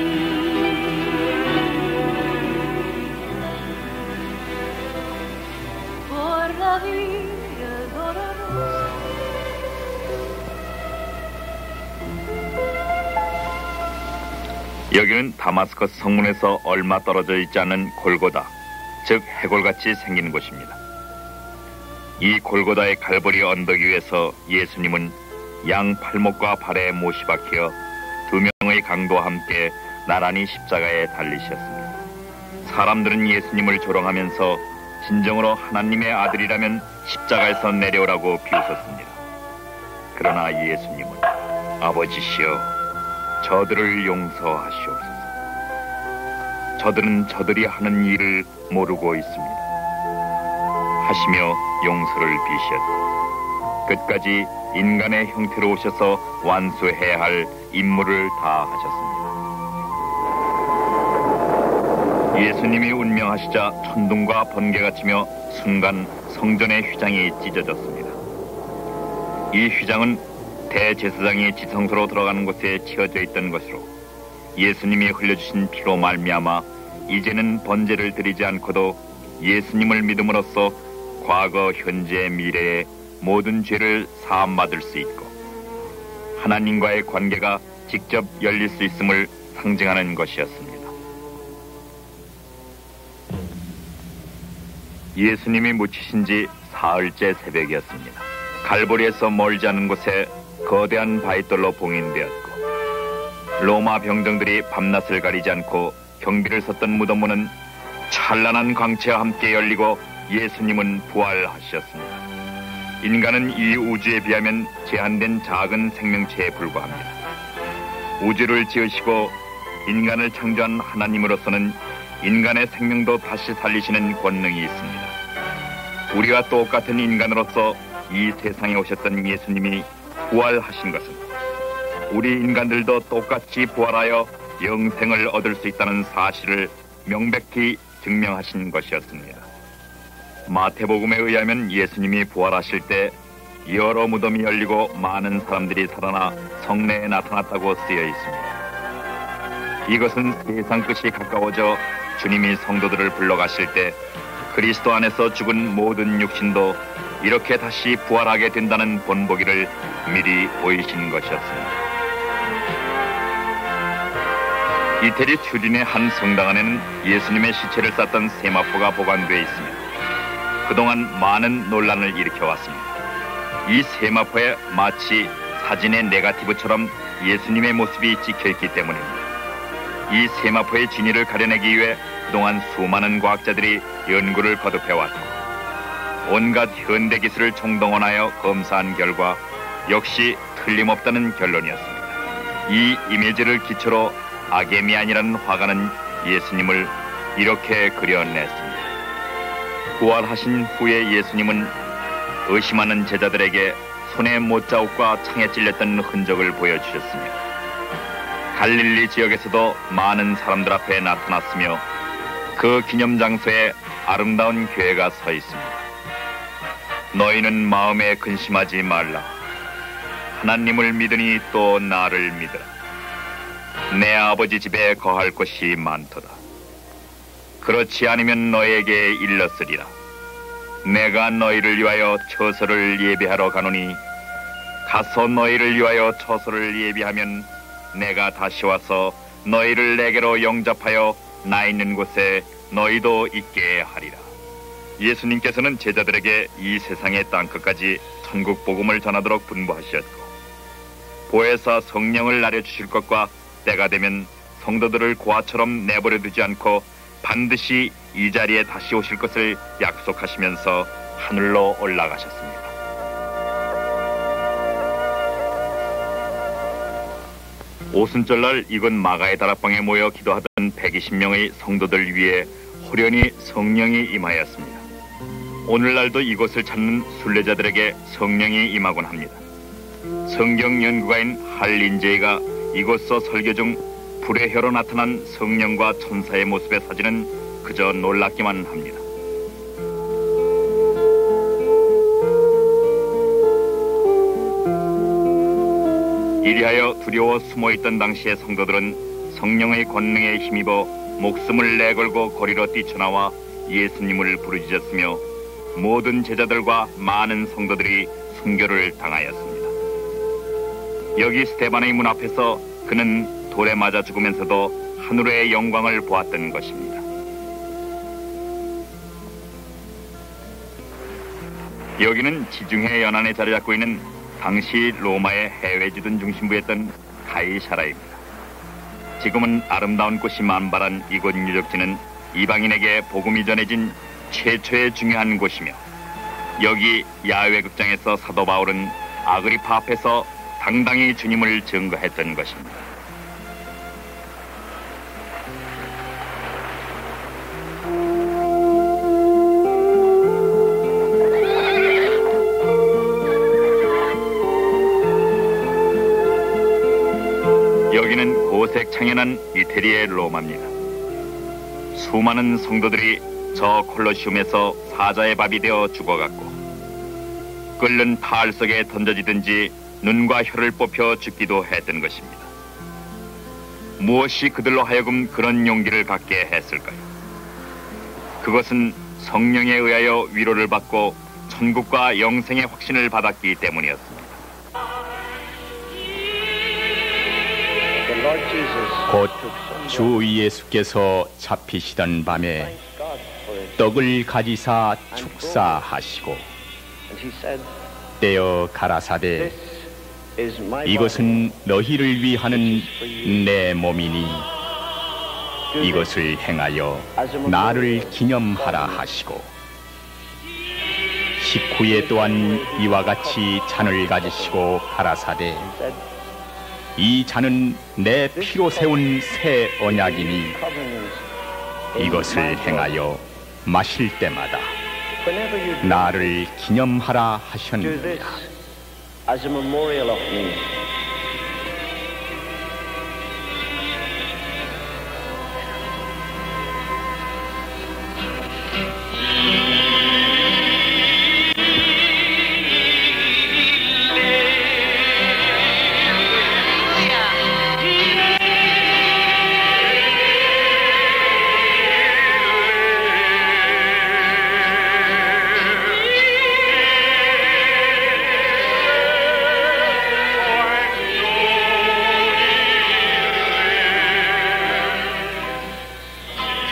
Por la Via Dolorosa. 여기는 다마스커스 성문에서 얼마 떨어져 있지 않은 골고다, 즉 해골같이 생긴 곳입니다. 이 골고다의 갈보리 언덕 위에서 예수님은 양 팔목과 발에 못이 박혀 두 명의 강도와 함께 나란히 십자가에 달리셨습니다. 사람들은 예수님을 조롱하면서 진정으로 하나님의 아들이라면 십자가에서 내려오라고 비웃었습니다. 그러나 예수님은 아버지시여 저들을 용서하시옵소서. 저들은 저들이 하는 일을 모르고 있습니다. 하시며 용서를 비셨고 끝까지 인간의 형태로 오셔서 완수해야 할 임무를 다하셨습니다. 예수님이 운명하시자 천둥과 번개가 치며 순간 성전의 휘장이 찢어졌습니다. 이 휘장은 대제사장이 지성소로 들어가는 곳에 치어져 있던 것으로 예수님이 흘려주신 피로 말미암아 이제는 번제를 드리지 않고도 예수님을 믿음으로써 과거, 현재, 미래의 모든 죄를 사함받을 수 있고 하나님과의 관계가 직접 열릴 수 있음을 상징하는 것이었습니다. 예수님이 묻히신 지 사흘째 새벽이었습니다. 갈보리에서 멀지 않은 곳에 거대한 바위돌로 봉인되었고 로마 병정들이 밤낮을 가리지 않고 경비를 섰던 무덤문은 찬란한 광채와 함께 열리고 예수님은 부활하셨습니다. 인간은 이 우주에 비하면 제한된 작은 생명체에 불과합니다. 우주를 지으시고 인간을 창조한 하나님으로서는 인간의 생명도 다시 살리시는 권능이 있습니다. 우리와 똑같은 인간으로서 이 세상에 오셨던 예수님이 부활하신 것은 우리 인간들도 똑같이 부활하여 영생을 얻을 수 있다는 사실을 명백히 증명하신 것이었습니다. 마태복음에 의하면 예수님이 부활하실 때 여러 무덤이 열리고 많은 사람들이 살아나 성내에 나타났다고 쓰여 있습니다. 이것은 세상 끝이 가까워져 주님이 성도들을 불러가실 때 그리스도 안에서 죽은 모든 육신도 이렇게 다시 부활하게 된다는 본보기를 미리 보이신 것이었습니다. 이태리 튜린의 한 성당 안에는 예수님의 시체를 쌌던 세마포가 보관되어 있으며 그동안 많은 논란을 일으켜왔습니다. 이 세마포에 마치 사진의 네거티브처럼 예수님의 모습이 찍혀있기 때문입니다. 이 세마포의 진위를 가려내기 위해 그동안 수많은 과학자들이 연구를 거듭해왔고 온갖 현대 기술을 총동원하여 검사한 결과 역시 틀림없다는 결론이었습니다. 이 이미지를 기초로 아게미안이라는 화가는 예수님을 이렇게 그려냈습니다. 부활하신 후에 예수님은 의심하는 제자들에게 손에 못자국과 창에 찔렸던 흔적을 보여주셨으며 갈릴리 지역에서도 많은 사람들 앞에 나타났으며 그 기념장소에 아름다운 교회가 서 있습니다. 너희는 마음에 근심하지 말라. 하나님을 믿으니 또 나를 믿으라. 내 아버지 집에 거할 곳이 많도다. 그렇지 않으면 너에게 일렀으리라. 내가 너희를 위하여 처소를 예비하러 가노니 가서 너희를 위하여 처소를 예비하면 내가 다시 와서 너희를 내게로 영접하여 나 있는 곳에 너희도 있게 하리라. 예수님께서는 제자들에게 이 세상의 땅끝까지 천국 복음을 전하도록 분부하셨고 보혜사 성령을 나려주실 것과 때가 되면 성도들을 고아처럼 내버려 두지 않고 반드시 이 자리에 다시 오실 것을 약속하시면서 하늘로 올라가셨습니다. 오순절날 이곳 마가의 다락방에 모여 기도하던 120명의 성도들 위에 호련히 성령이 임하였습니다. 오늘날도 이곳을 찾는 순례자들에게 성령이 임하곤 합니다. 성경 연구가인 할 린제이가 이곳서 설교 중 불의 혀로 나타난 성령과 천사의 모습의 사진은 그저 놀랍기만 합니다. 이리하여 두려워 숨어있던 당시의 성도들은 성령의 권능에 힘입어 목숨을 내걸고 거리로 뛰쳐나와 예수님을 부르짖었으며 모든 제자들과 많은 성도들이 순교를 당하였습니다. 여기 스테반의 문 앞에서 그는 돌에 맞아 죽으면서도 하늘의 영광을 보았던 것입니다. 여기는 지중해 연안에 자리 잡고 있는 당시 로마의 해외 지도는 중심부였던 가이사라입니다. 지금은 아름다운 꽃이 만발한 이곳 유적지는 이방인에게 복음이 전해진 최초의 중요한 곳이며 여기 야외 극장에서 사도 바울은 아그리파 앞에서 당당히 주님을 증거했던 것입니다. 여기는 고색 창연한 이태리의 로마입니다. 수많은 성도들이 저 콜로시움에서 사자의 밥이 되어 죽어갔고 끓는 탈 속에 던져지든지 눈과 혀를 뽑혀 죽기도 했던 것입니다. 무엇이 그들로 하여금 그런 용기를 갖게 했을까요? 그것은 성령에 의하여 위로를 받고 천국과 영생의 확신을 받았기 때문이었습니다. 곧 주 예수께서 잡히시던 밤에 떡을 가지사 축사하시고 떼어 가라사대 이것은 너희를 위하는 내 몸이니 이것을 행하여 나를 기념하라 하시고 식후에 또한 이와 같이 잔을 가지시고 가라사대 이 잔은 내 피로 세운 새 언약이니 이것을 행하여 마실 때마다 나를 기념하라 하셨느니라.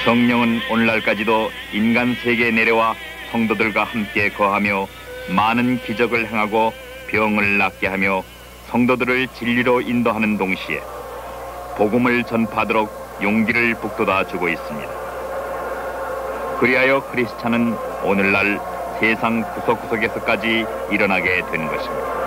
성령은 오늘날까지도 인간 세계에 내려와 성도들과 함께 거하며 많은 기적을 행하고 병을 낫게 하며 성도들을 진리로 인도하는 동시에 복음을 전파하도록 용기를 북돋아 주고 있습니다. 그리하여 크리스찬은 오늘날 세상 구석구석에서까지 일어나게 된 것입니다.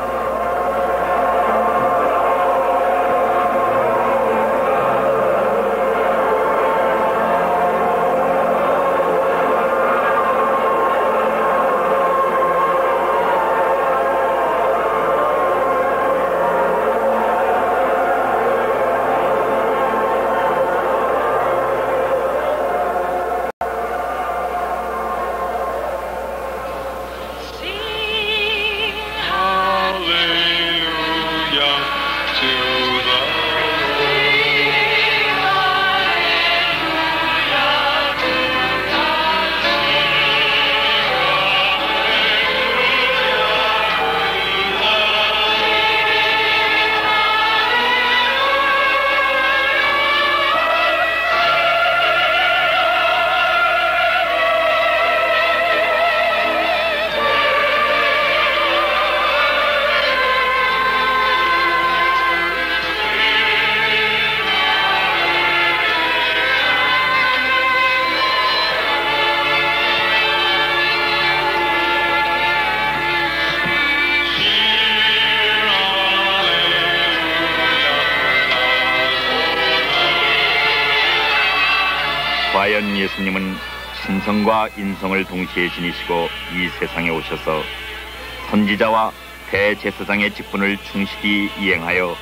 과연 예수님은 신성과 인성을 동시에 지니시고 이 세상에 오셔서 선지자와 대제사장의 직분을 충실히 이행하여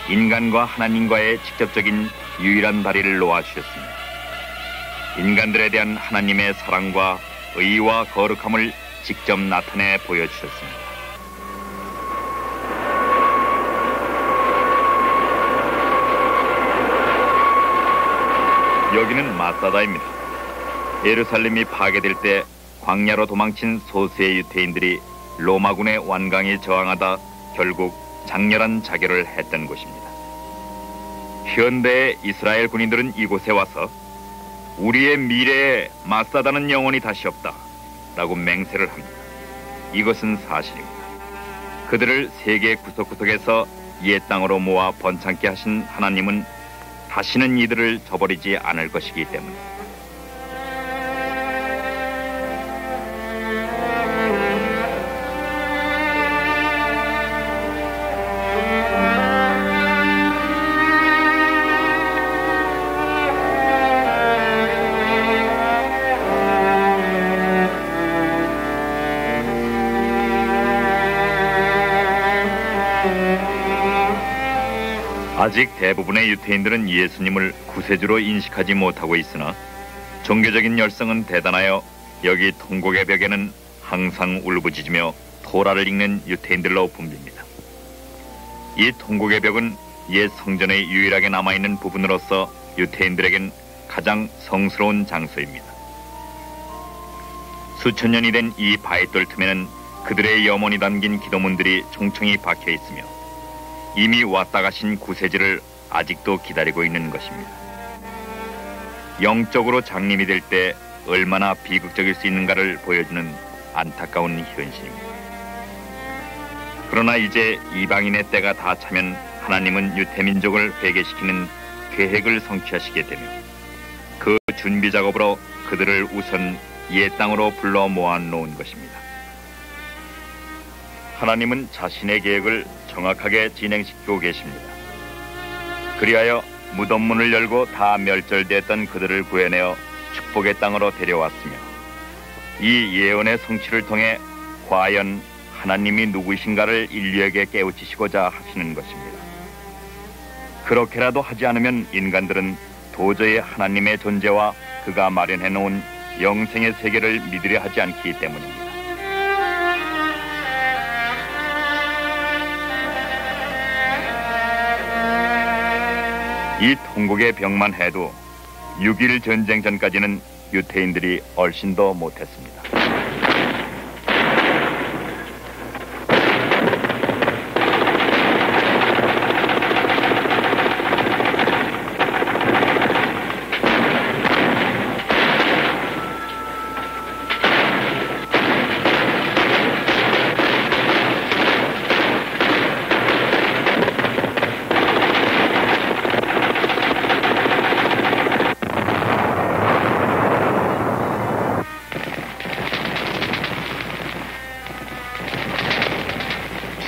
인간과 하나님과의 직접적인 유일한 다리를 놓아주셨습니다. 인간들에 대한 하나님의 사랑과 의와 거룩함을 직접 나타내 보여주셨습니다. 여기는 마사다입니다. 예루살렘이 파괴될 때 광야로 도망친 소수의 유태인들이 로마군의 완강히 저항하다 결국 장렬한 자결을 했던 곳입니다. 현대의 이스라엘 군인들은 이곳에 와서 우리의 미래에 마사다는 영원히 다시 없다 라고 맹세를 합니다. 이것은 사실입니다. 그들을 세계 구석구석에서 옛 땅으로 모아 번창케 하신 하나님은 다시는 이들을 저버리지 않을 것이기 때문에 아직 대부분의 유태인들은 예수님을 구세주로 인식하지 못하고 있으나 종교적인 열성은 대단하여 여기 통곡의 벽에는 항상 울부짖으며 토라를 읽는 유태인들로 붐빕니다. 이 통곡의 벽은 옛 성전에 유일하게 남아있는 부분으로서 유태인들에겐 가장 성스러운 장소입니다. 수천 년이 된 이 바위돌 틈에는 그들의 염원이 담긴 기도문들이 총총히 박혀 있으며 이미 왔다 가신 구세주를 아직도 기다리고 있는 것입니다. 영적으로 장님이 될 때 얼마나 비극적일 수 있는가를 보여주는 안타까운 현실입니다. 그러나 이제 이방인의 때가 다 차면 하나님은 유태민족을 회개시키는 계획을 성취하시게 되며 그 준비 작업으로 그들을 우선 옛 땅으로 불러 모아놓은 것입니다. 하나님은 자신의 계획을 정확하게 진행시키고 계십니다. 그리하여 무덤문을 열고 다 멸절됐던 그들을 구해내어 축복의 땅으로 데려왔으며 이 예언의 성취를 통해 과연 하나님이 누구이신가를 인류에게 깨우치시고자 하시는 것입니다. 그렇게라도 하지 않으면 인간들은 도저히 하나님의 존재와 그가 마련해 놓은 영생의 세계를 믿으려 하지 않기 때문입니다. 이 통곡의 벽만 해도 6.1 전쟁 전까지는 유태인들이 얼씬도 못했습니다.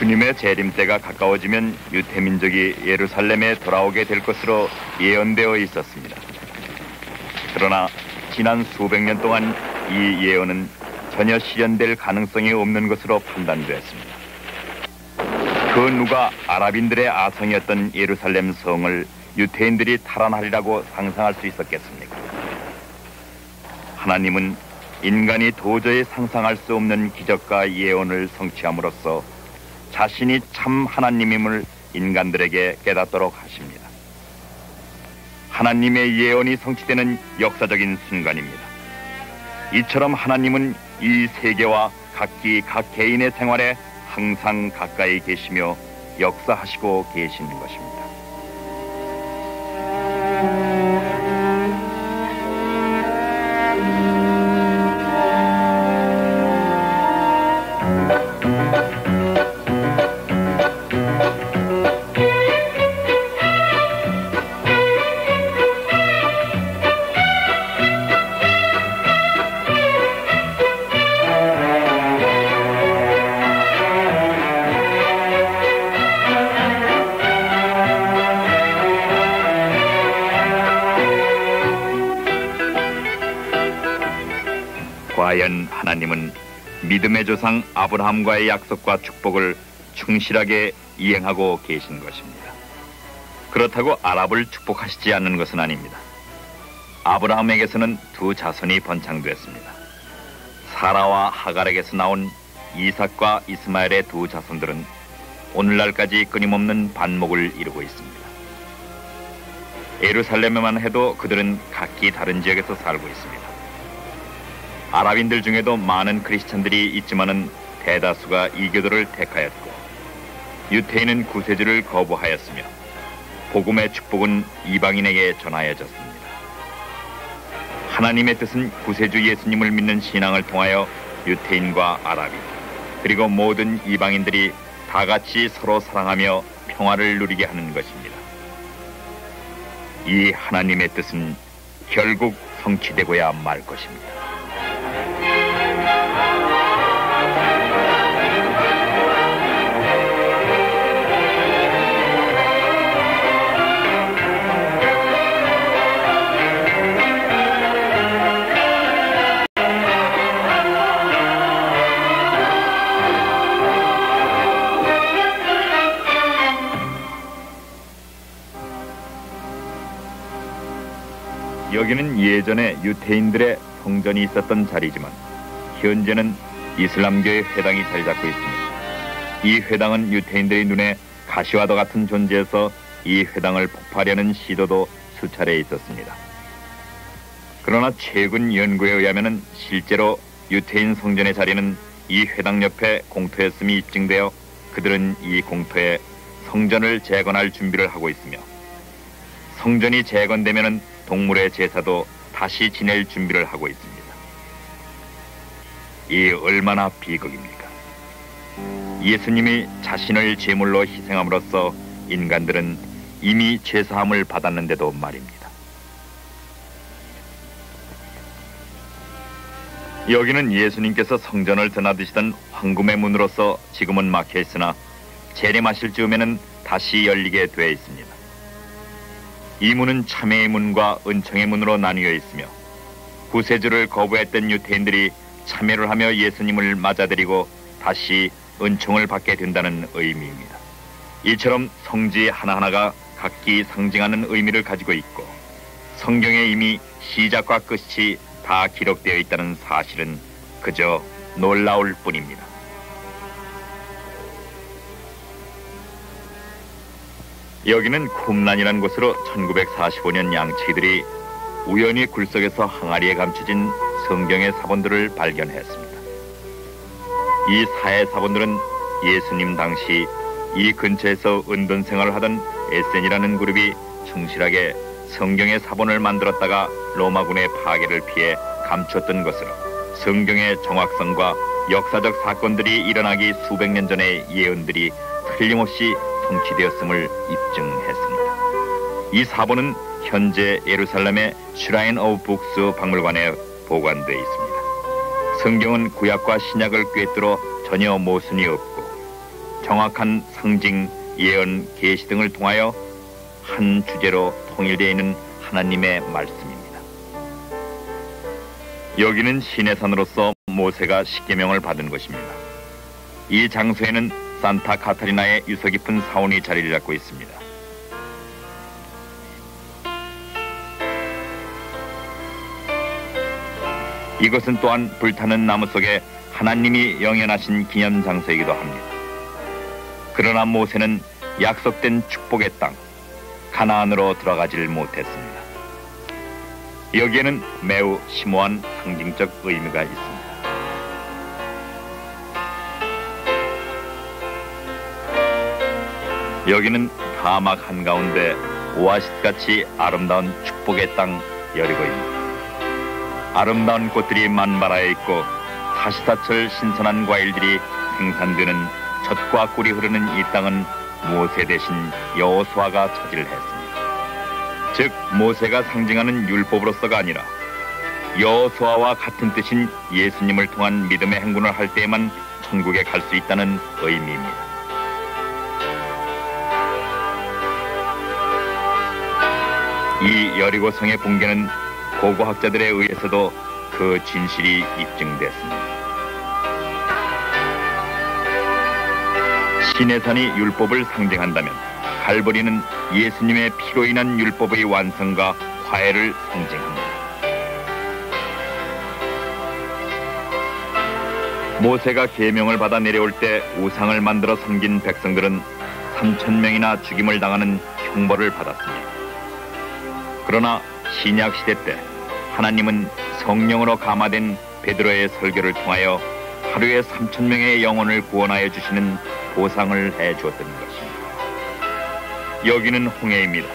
주님의 재림 때가 가까워지면 유태민족이 예루살렘에 돌아오게 될 것으로 예언되어 있었습니다. 그러나 지난 수백 년 동안 이 예언은 전혀 실현될 가능성이 없는 것으로 판단되었습니다. 그 누가 아랍인들의 아성이었던 예루살렘 성을 유태인들이 탈환하리라고 상상할 수 있었겠습니까? 하나님은 인간이 도저히 상상할 수 없는 기적과 예언을 성취함으로써 자신이 참 하나님임을 인간들에게 깨닫도록 하십니다. 하나님의 예언이 성취되는 역사적인 순간입니다. 이처럼 하나님은 이 세계와 각기 각 개인의 생활에 항상 가까이 계시며 역사하시고 계시는 것입니다. 과연 하나님은 믿음의 조상 아브라함과의 약속과 축복을 충실하게 이행하고 계신 것입니다. 그렇다고 아랍을 축복하시지 않는 것은 아닙니다. 아브라함에게서는 두 자손이 번창됐습니다. 사라와 하갈에게서 나온 이삭과 이스마엘의 두 자손들은 오늘날까지 끊임없는 반목을 이루고 있습니다. 예루살렘에만 해도 그들은 각기 다른 지역에서 살고 있습니다. 아랍인들 중에도 많은 크리스찬들이 있지만은 대다수가 이교도를 택하였고 유태인은 구세주를 거부하였으며 복음의 축복은 이방인에게 전하여졌습니다. 하나님의 뜻은 구세주 예수님을 믿는 신앙을 통하여 유태인과 아랍인 그리고 모든 이방인들이 다 같이 서로 사랑하며 평화를 누리게 하는 것입니다. 이 하나님의 뜻은 결국 성취되고야 말 것입니다. 여기는 예전에 유태인들의 성전이 있었던 자리지만 현재는 이슬람교의 회당이 자리 잡고 있습니다. 이 회당은 유태인들의 눈에 가시와도 같은 존재여서 이 회당을 폭파하려는 시도도 수차례 있었습니다. 그러나 최근 연구에 의하면 실제로 유태인 성전의 자리는 이 회당 옆에 공터였음이 입증되어 그들은 이 공터에 성전을 재건할 준비를 하고 있으며 성전이 재건되면 동물의 제사도 다시 지낼 준비를 하고 있습니다. 이 얼마나 비극입니까? 예수님이 자신을 제물로 희생함으로써 인간들은 이미 죄사함을 받았는데도 말입니다. 여기는 예수님께서 성전을 드나드시던 황금의 문으로서 지금은 막혀 있으나 재림하실 즈음에는 다시 열리게 되어 있습니다. 이 문은 참회의 문과 은총의 문으로 나뉘어 있으며 구세주를 거부했던 유태인들이 참회를 하며 예수님을 맞아들이고 다시 은총을 받게 된다는 의미입니다. 이처럼 성지 하나하나가 각기 상징하는 의미를 가지고 있고 성경에 이미 시작과 끝이 다 기록되어 있다는 사실은 그저 놀라울 뿐입니다. 여기는 쿰란이라는 곳으로 1945년 양치기들이 우연히 굴속에서 항아리에 감춰진 성경의 사본들을 발견했습니다. 이 사해 사본들은 예수님 당시 이 근처에서 은둔 생활을 하던 에센이라는 그룹이 충실하게 성경의 사본을 만들었다가 로마군의 파괴를 피해 감췄던 것으로 성경의 정확성과 역사적 사건들이 일어나기 수백 년 전의 예언들이 틀림없이 성취되었음을 입증했습니다. 이 사본은 현재 예루살렘의 슈라인 오브 북스 박물관에 보관되어 있습니다. 성경은 구약과 신약을 꿰뚫어 전혀 모순이 없고 정확한 상징, 예언, 계시 등을 통하여 한 주제로 통일되어 있는 하나님의 말씀입니다. 여기는 시내산으로서 모세가 십계명을 받은 곳입니다. 이 장소에는 산타 카타리나의 유서 깊은 사원이 자리를 잡고 있습니다. 이것은 또한 불타는 나무 속에 하나님이 영연하신 기념 장소이기도 합니다. 그러나 모세는 약속된 축복의 땅 가나안으로 들어가지를 못했습니다. 여기에는 매우 심오한 상징적 의미가 있습니다. 여기는 사막 한가운데 오아시스같이 아름다운 축복의 땅 여리고입니다. 아름다운 꽃들이 만발하여 있고 사시사철 신선한 과일들이 생산되는 젖과 꿀이 흐르는 이 땅은 모세 대신 여호수아가 차지를 했습니다. 즉 모세가 상징하는 율법으로서가 아니라 여호수아와 같은 뜻인 예수님을 통한 믿음의 행군을 할 때에만 천국에 갈 수 있다는 의미입니다. 이 여리고성의 붕괴는 고고학자들에 의해서도 그 진실이 입증됐습니다. 시내산이 율법을 상징한다면 갈보리는 예수님의 피로 인한 율법의 완성과 화해를 상징합니다. 모세가 계명을 받아 내려올 때 우상을 만들어 섬긴 백성들은 3,000명이나 죽임을 당하는 형벌을 받았습니다. 그러나 신약 시대 때 하나님은 성령으로 감화된 베드로의 설교를 통하여 하루에 3,000명의 영혼을 구원하여 주시는 보상을 해주었던 것입니다. 여기는 홍해입니다.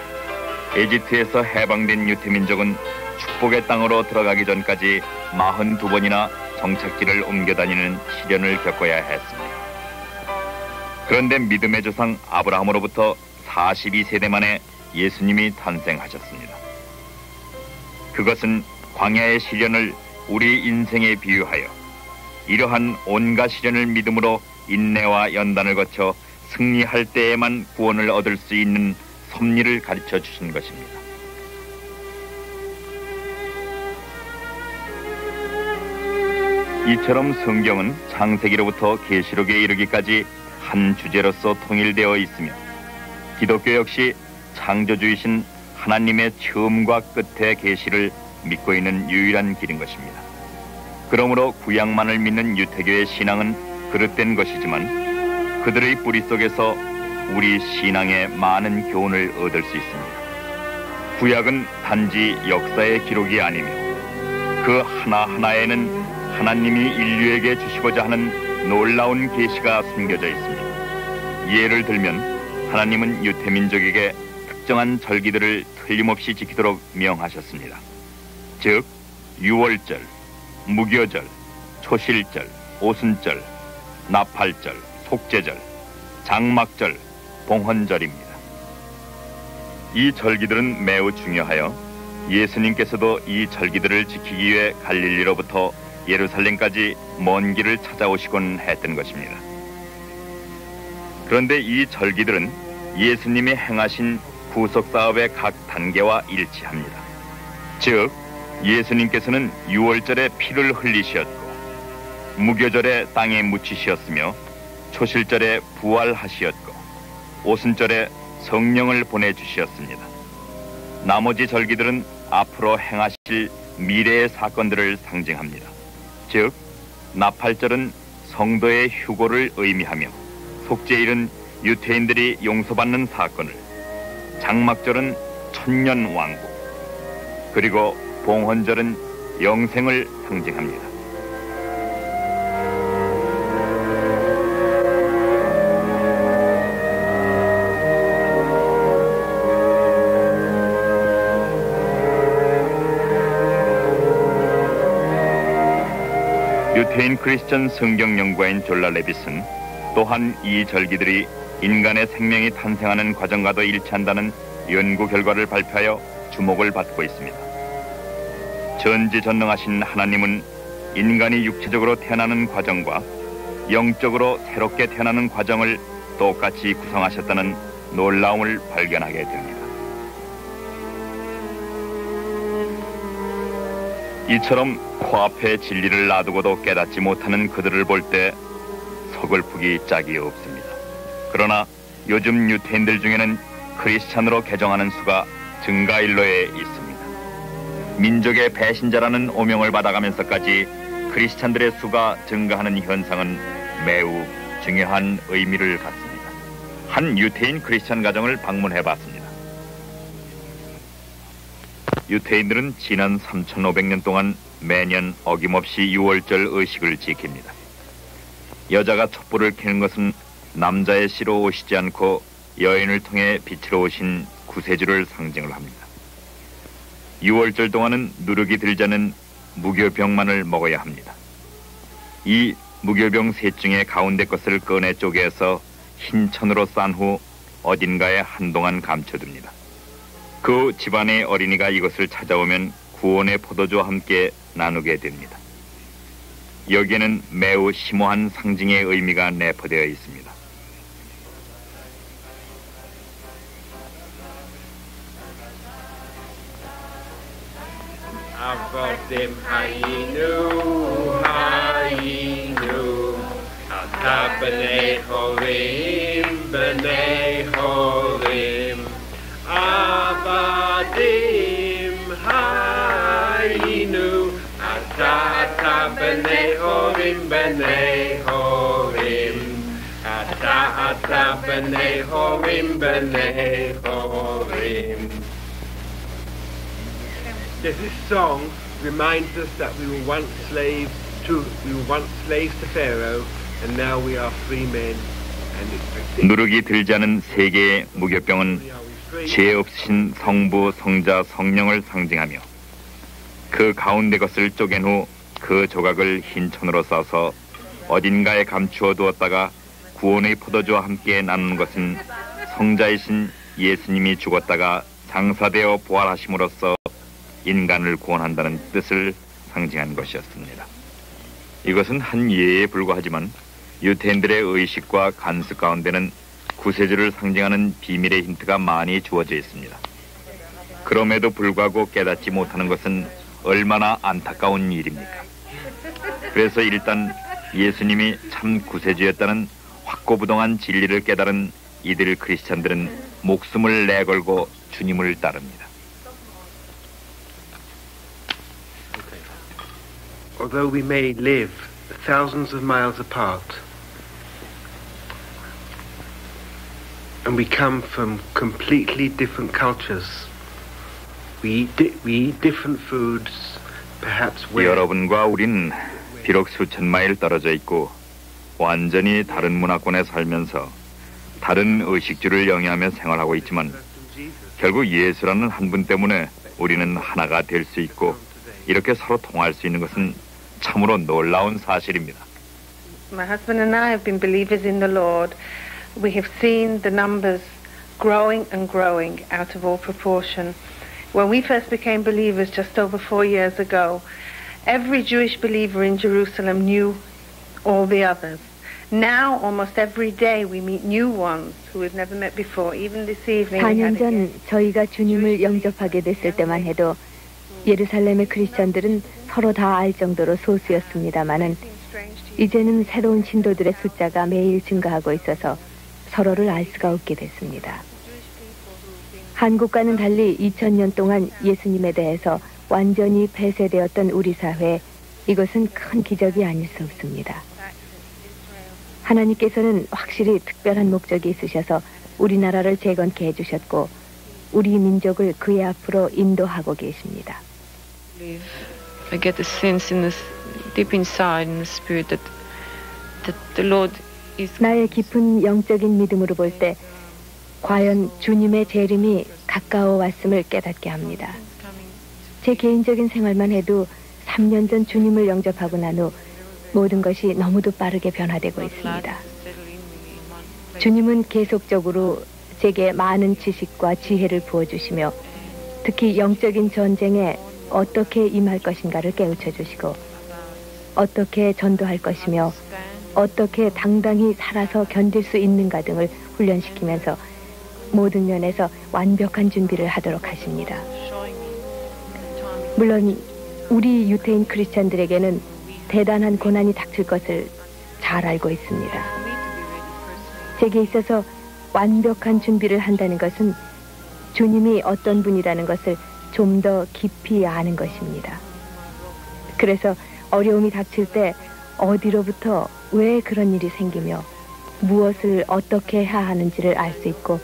에집트에서 해방된 유태민족은 축복의 땅으로 들어가기 전까지 42번이나 정착지를 옮겨 다니는 시련을 겪어야 했습니다. 그런데 믿음의 조상 아브라함으로부터 42세대 만에 예수님이 탄생하셨습니다. 그것은 광야의 시련을 우리 인생에 비유하여 이러한 온갖 시련을 믿음으로 인내와 연단을 거쳐 승리할 때에만 구원을 얻을 수 있는 섭리를 가르쳐 주신 것입니다. 이처럼 성경은 창세기로부터 계시록에 이르기까지 한 주제로서 통일되어 있으며 기독교 역시 창조주이신 하나님의 처음과 끝의 계시를 믿고 있는 유일한 길인 것입니다. 그러므로 구약만을 믿는 유태교의 신앙은 그릇된 것이지만 그들의 뿌리 속에서 우리 신앙에 많은 교훈을 얻을 수 있습니다. 구약은 단지 역사의 기록이 아니며 그 하나하나에는 하나님이 인류에게 주시고자 하는 놀라운 계시가 숨겨져 있습니다. 예를 들면 하나님은 유태민족에게 특정한 절기들을 틀림없이 지키도록 명하셨습니다. 즉 유월절, 무교절, 초실절, 오순절, 나팔절, 속죄절, 장막절, 봉헌절입니다. 이 절기들은 매우 중요하여 예수님께서도 이 절기들을 지키기 위해 갈릴리로부터 예루살렘까지 먼 길을 찾아오시곤 했던 것입니다. 그런데 이 절기들은 예수님이 행하신 구속사업의 각 단계와 일치합니다. 즉 예수님께서는 유월절에 피를 흘리셨고 무교절에 땅에 묻히셨으며 초실절에 부활하셨고 오순절에 성령을 보내주셨습니다. 나머지 절기들은 앞으로 행하실 미래의 사건들을 상징합니다. 즉 나팔절은 성도의 휴고를 의미하며 속죄일은 유태인들이 용서받는 사건을, 장막절은 천년왕국, 그리고 봉헌절은 영생을 상징합니다. 유태인 크리스천 성경 연구가인 졸라 레빗은 또한 이 절기들이 인간의 생명이 탄생하는 과정과도 일치한다는 연구 결과를 발표하여 주목을 받고 있습니다. 전지전능하신 하나님은 인간이 육체적으로 태어나는 과정과 영적으로 새롭게 태어나는 과정을 똑같이 구성하셨다는 놀라움을 발견하게 됩니다. 이처럼 코앞에 진리를 놔두고도 깨닫지 못하는 그들을 볼 때 서글프기 짝이 없습니다. 그러나 요즘 유태인들 중에는 크리스찬으로 개종하는 수가 증가일로에 있습니다. 민족의 배신자라는 오명을 받아가면서까지 크리스찬들의 수가 증가하는 현상은 매우 중요한 의미를 갖습니다. 한 유태인 크리스찬 가정을 방문해봤습니다. 유태인들은 지난 3,500년 동안 매년 어김없이 유월절 의식을 지킵니다. 여자가 촛불을 켜는 것은 남자의 씨로 오시지 않고 여인을 통해 빛으로 오신 구세주를 상징을 합니다. 유월절 동안은 누룩이 들지 않은 무교병만을 먹어야 합니다. 이 무교병 셋 중에 가운데 것을 꺼내 쪼개서 흰 천으로 싼 후 어딘가에 한동안 감춰둡니다. 그 집안의 어린이가 이것을 찾아오면 구원의 포도주와 함께 나누게 됩니다. 여기에는 매우 심오한 상징의 의미가 내포되어 있습니다. I've got Sim Hayinu, Hayinu, Ata B'nai Horim, B'nai Horim, Avadim Hayinu, Ata B'nai Horim, B'nai Horim, Ata B'nai Horim, B'nai Horim. Yes, this song reminds us that we were once slaves to Pharaoh, and now we are free men. 누룩이 들지 않은 세계의 무교병은 죄 없으신 성부, 성자, 성령을 상징하며 그 가운데 것을 쪼갠 후 그 조각을 흰 천으로 싸서 어딘가에 감추어 두었다가 구원의 포도주와 함께 나누는 것은 성자이신 예수님이 죽었다가 장사되어 부활하심으로써 인간을 구원한다는 뜻을 상징한 것이었습니다. 이것은 한 예에 불과하지만 유태인들의 의식과 간습 가운데는 구세주를 상징하는 비밀의 힌트가 많이 주어져 있습니다. 그럼에도 불구하고 깨닫지 못하는 것은 얼마나 안타까운 일입니까? 그래서 일단 예수님이 참 구세주였다는 확고부동한 진리를 깨달은 이들 크리스찬들은 목숨을 내걸고 주님을 따릅니다. Although we may live thousands of miles apart, and we come from completely different cultures, we eat different foods, perhaps 여러분과 우린 비록 수천 마일 떨어져 있고 완전히 다른 문화권에 살면서 다른 의식주를 영위하며 생활하고 있지만 결국 예수라는 한 분 때문에 우리는 하나가 될 수 있고 이렇게 서로 통할 수 있는 것은 참으로 놀라운 사실입니다. My husband and I have been believers in the Lord. We have seen the numbers growing and growing out of all proportion. When we first became believers just over 4 years ago, every Jewish believer in Jerusalem knew all the others. Now, almost every day, we meet new ones who we've never met before. Even this evening. 4년 전 저희가 주님을 영접하게 됐을 때만 해도 예루살렘의 크리스천들은 서로 다 알 정도로 소수였습니다마는 이제는 새로운 신도들의 숫자가 매일 증가하고 있어서 서로를 알 수가 없게 됐습니다. 한국과는 달리 2000년 동안 예수님에 대해서 완전히 폐쇄되었던 우리 사회, 이것은 큰 기적이 아닐 수 없습니다. 하나님께서는 확실히 특별한 목적이 있으셔서 우리나라를 재건케 해주셨고 우리 민족을 그의 앞으로 인도하고 계십니다. I get a sense in this deep inside in the spirit that the Lord is. 나의 깊은 영적인 믿음으로 볼 때 과연 주님의 재림이 가까워 왔음을 깨닫게 합니다. 제 개인적인 생활만 해도 3년 전 주님을 영접하고 난 후 모든 것이 너무도 빠르게 변화되고 있습니다. 주님은 계속적으로 제게 많은 지식과 지혜를 부어주시며 특히 영적인 전쟁에 어떻게 임할 것인가를 깨우쳐 주시고 어떻게 전도할 것이며 어떻게 당당히 살아서 견딜 수 있는가 등을 훈련시키면서 모든 면에서 완벽한 준비를 하도록 하십니다. 물론 우리 유태인 크리스찬들에게는 대단한 고난이 닥칠 것을 잘 알고 있습니다. 제게 있어서 완벽한 준비를 한다는 것은 주님이 어떤 분이라는 것을 좀 더 깊이 아는 것입니다. 그래서 어려움이 닥칠 때 어디로부터 왜 그런 일이 생기며 무엇을 어떻게 해야 하는지를 알 수 있고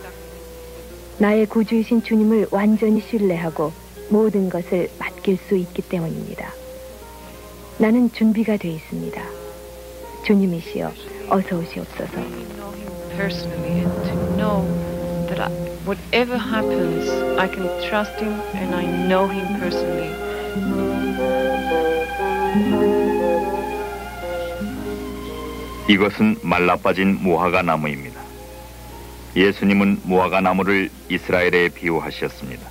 나의 구주이신 주님을 완전히 신뢰하고 모든 것을 맡길 수 있기 때문입니다. 나는 준비가 되어 있습니다. 주님이시여 어서 오시옵소서. Personally, and to know that whatever happens, I can trust Him and I know Him personally. 이것은 말라빠진 무화과 나무입니다. 예수님은 무화과 나무를 이스라엘에 비유하셨습니다.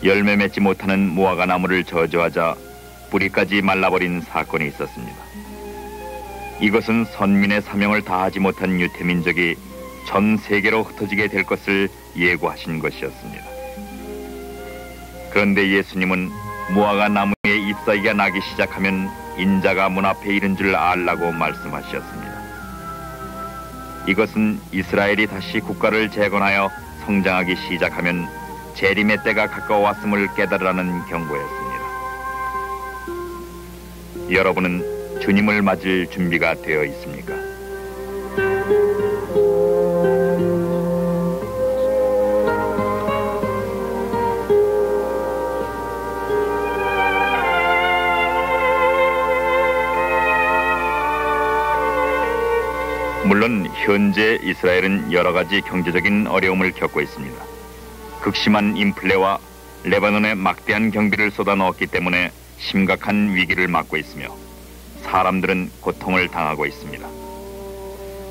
열매 맺지 못하는 무화과 나무를 저주하자 뿌리까지 말라버린 사건이 있었습니다. 이것은 선민의 사명을 다하지 못한 유태민족이 전 세계로 흩어지게 될 것을 예고하신 것이었습니다. 그런데 예수님은 무화과 나무에 잎사귀가 나기 시작하면 인자가 문 앞에 이른 줄 알라고 말씀하셨습니다. 이것은 이스라엘이 다시 국가를 재건하여 성장하기 시작하면 재림의 때가 가까워왔음을 깨달으라는 경고였습니다. 여러분은 주님을 맞을 준비가 되어 있습니까? 물론 현재 이스라엘은 여러 가지 경제적인 어려움을 겪고 있습니다. 극심한 인플레와 레바논에 막대한 경비를 쏟아넣었기 때문에 심각한 위기를 맞고 있으며 사람들은 고통을 당하고 있습니다.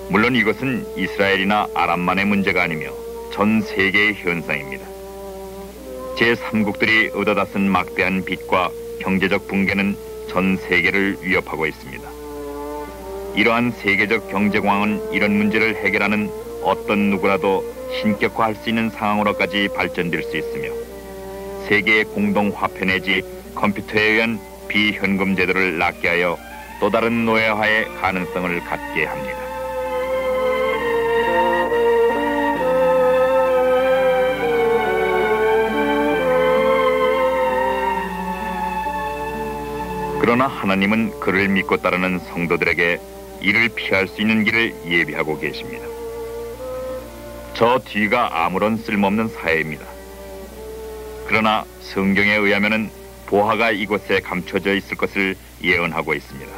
물론 이것은 이스라엘이나 아랍만의 문제가 아니며 전 세계의 현상입니다. 제3국들이 얻어다 쓴 막대한 빚과 경제적 붕괴는 전 세계를 위협하고 있습니다. 이러한 세계적 경제공황은 이런 문제를 해결하는 어떤 누구라도 신격화할 수 있는 상황으로까지 발전될 수 있으며 세계의 공동화폐 내지 컴퓨터에 의한 비현금 제도를 낳게 하여 또 다른 노예화의 가능성을 갖게 합니다. 그러나 하나님은 그를 믿고 따르는 성도들에게 이를 피할 수 있는 길을 예비하고 계십니다. 저 뒤가 아무런 쓸모없는 사회입니다. 그러나 성경에 의하면은 보화가 이곳에 감춰져 있을 것을 예언하고 있습니다.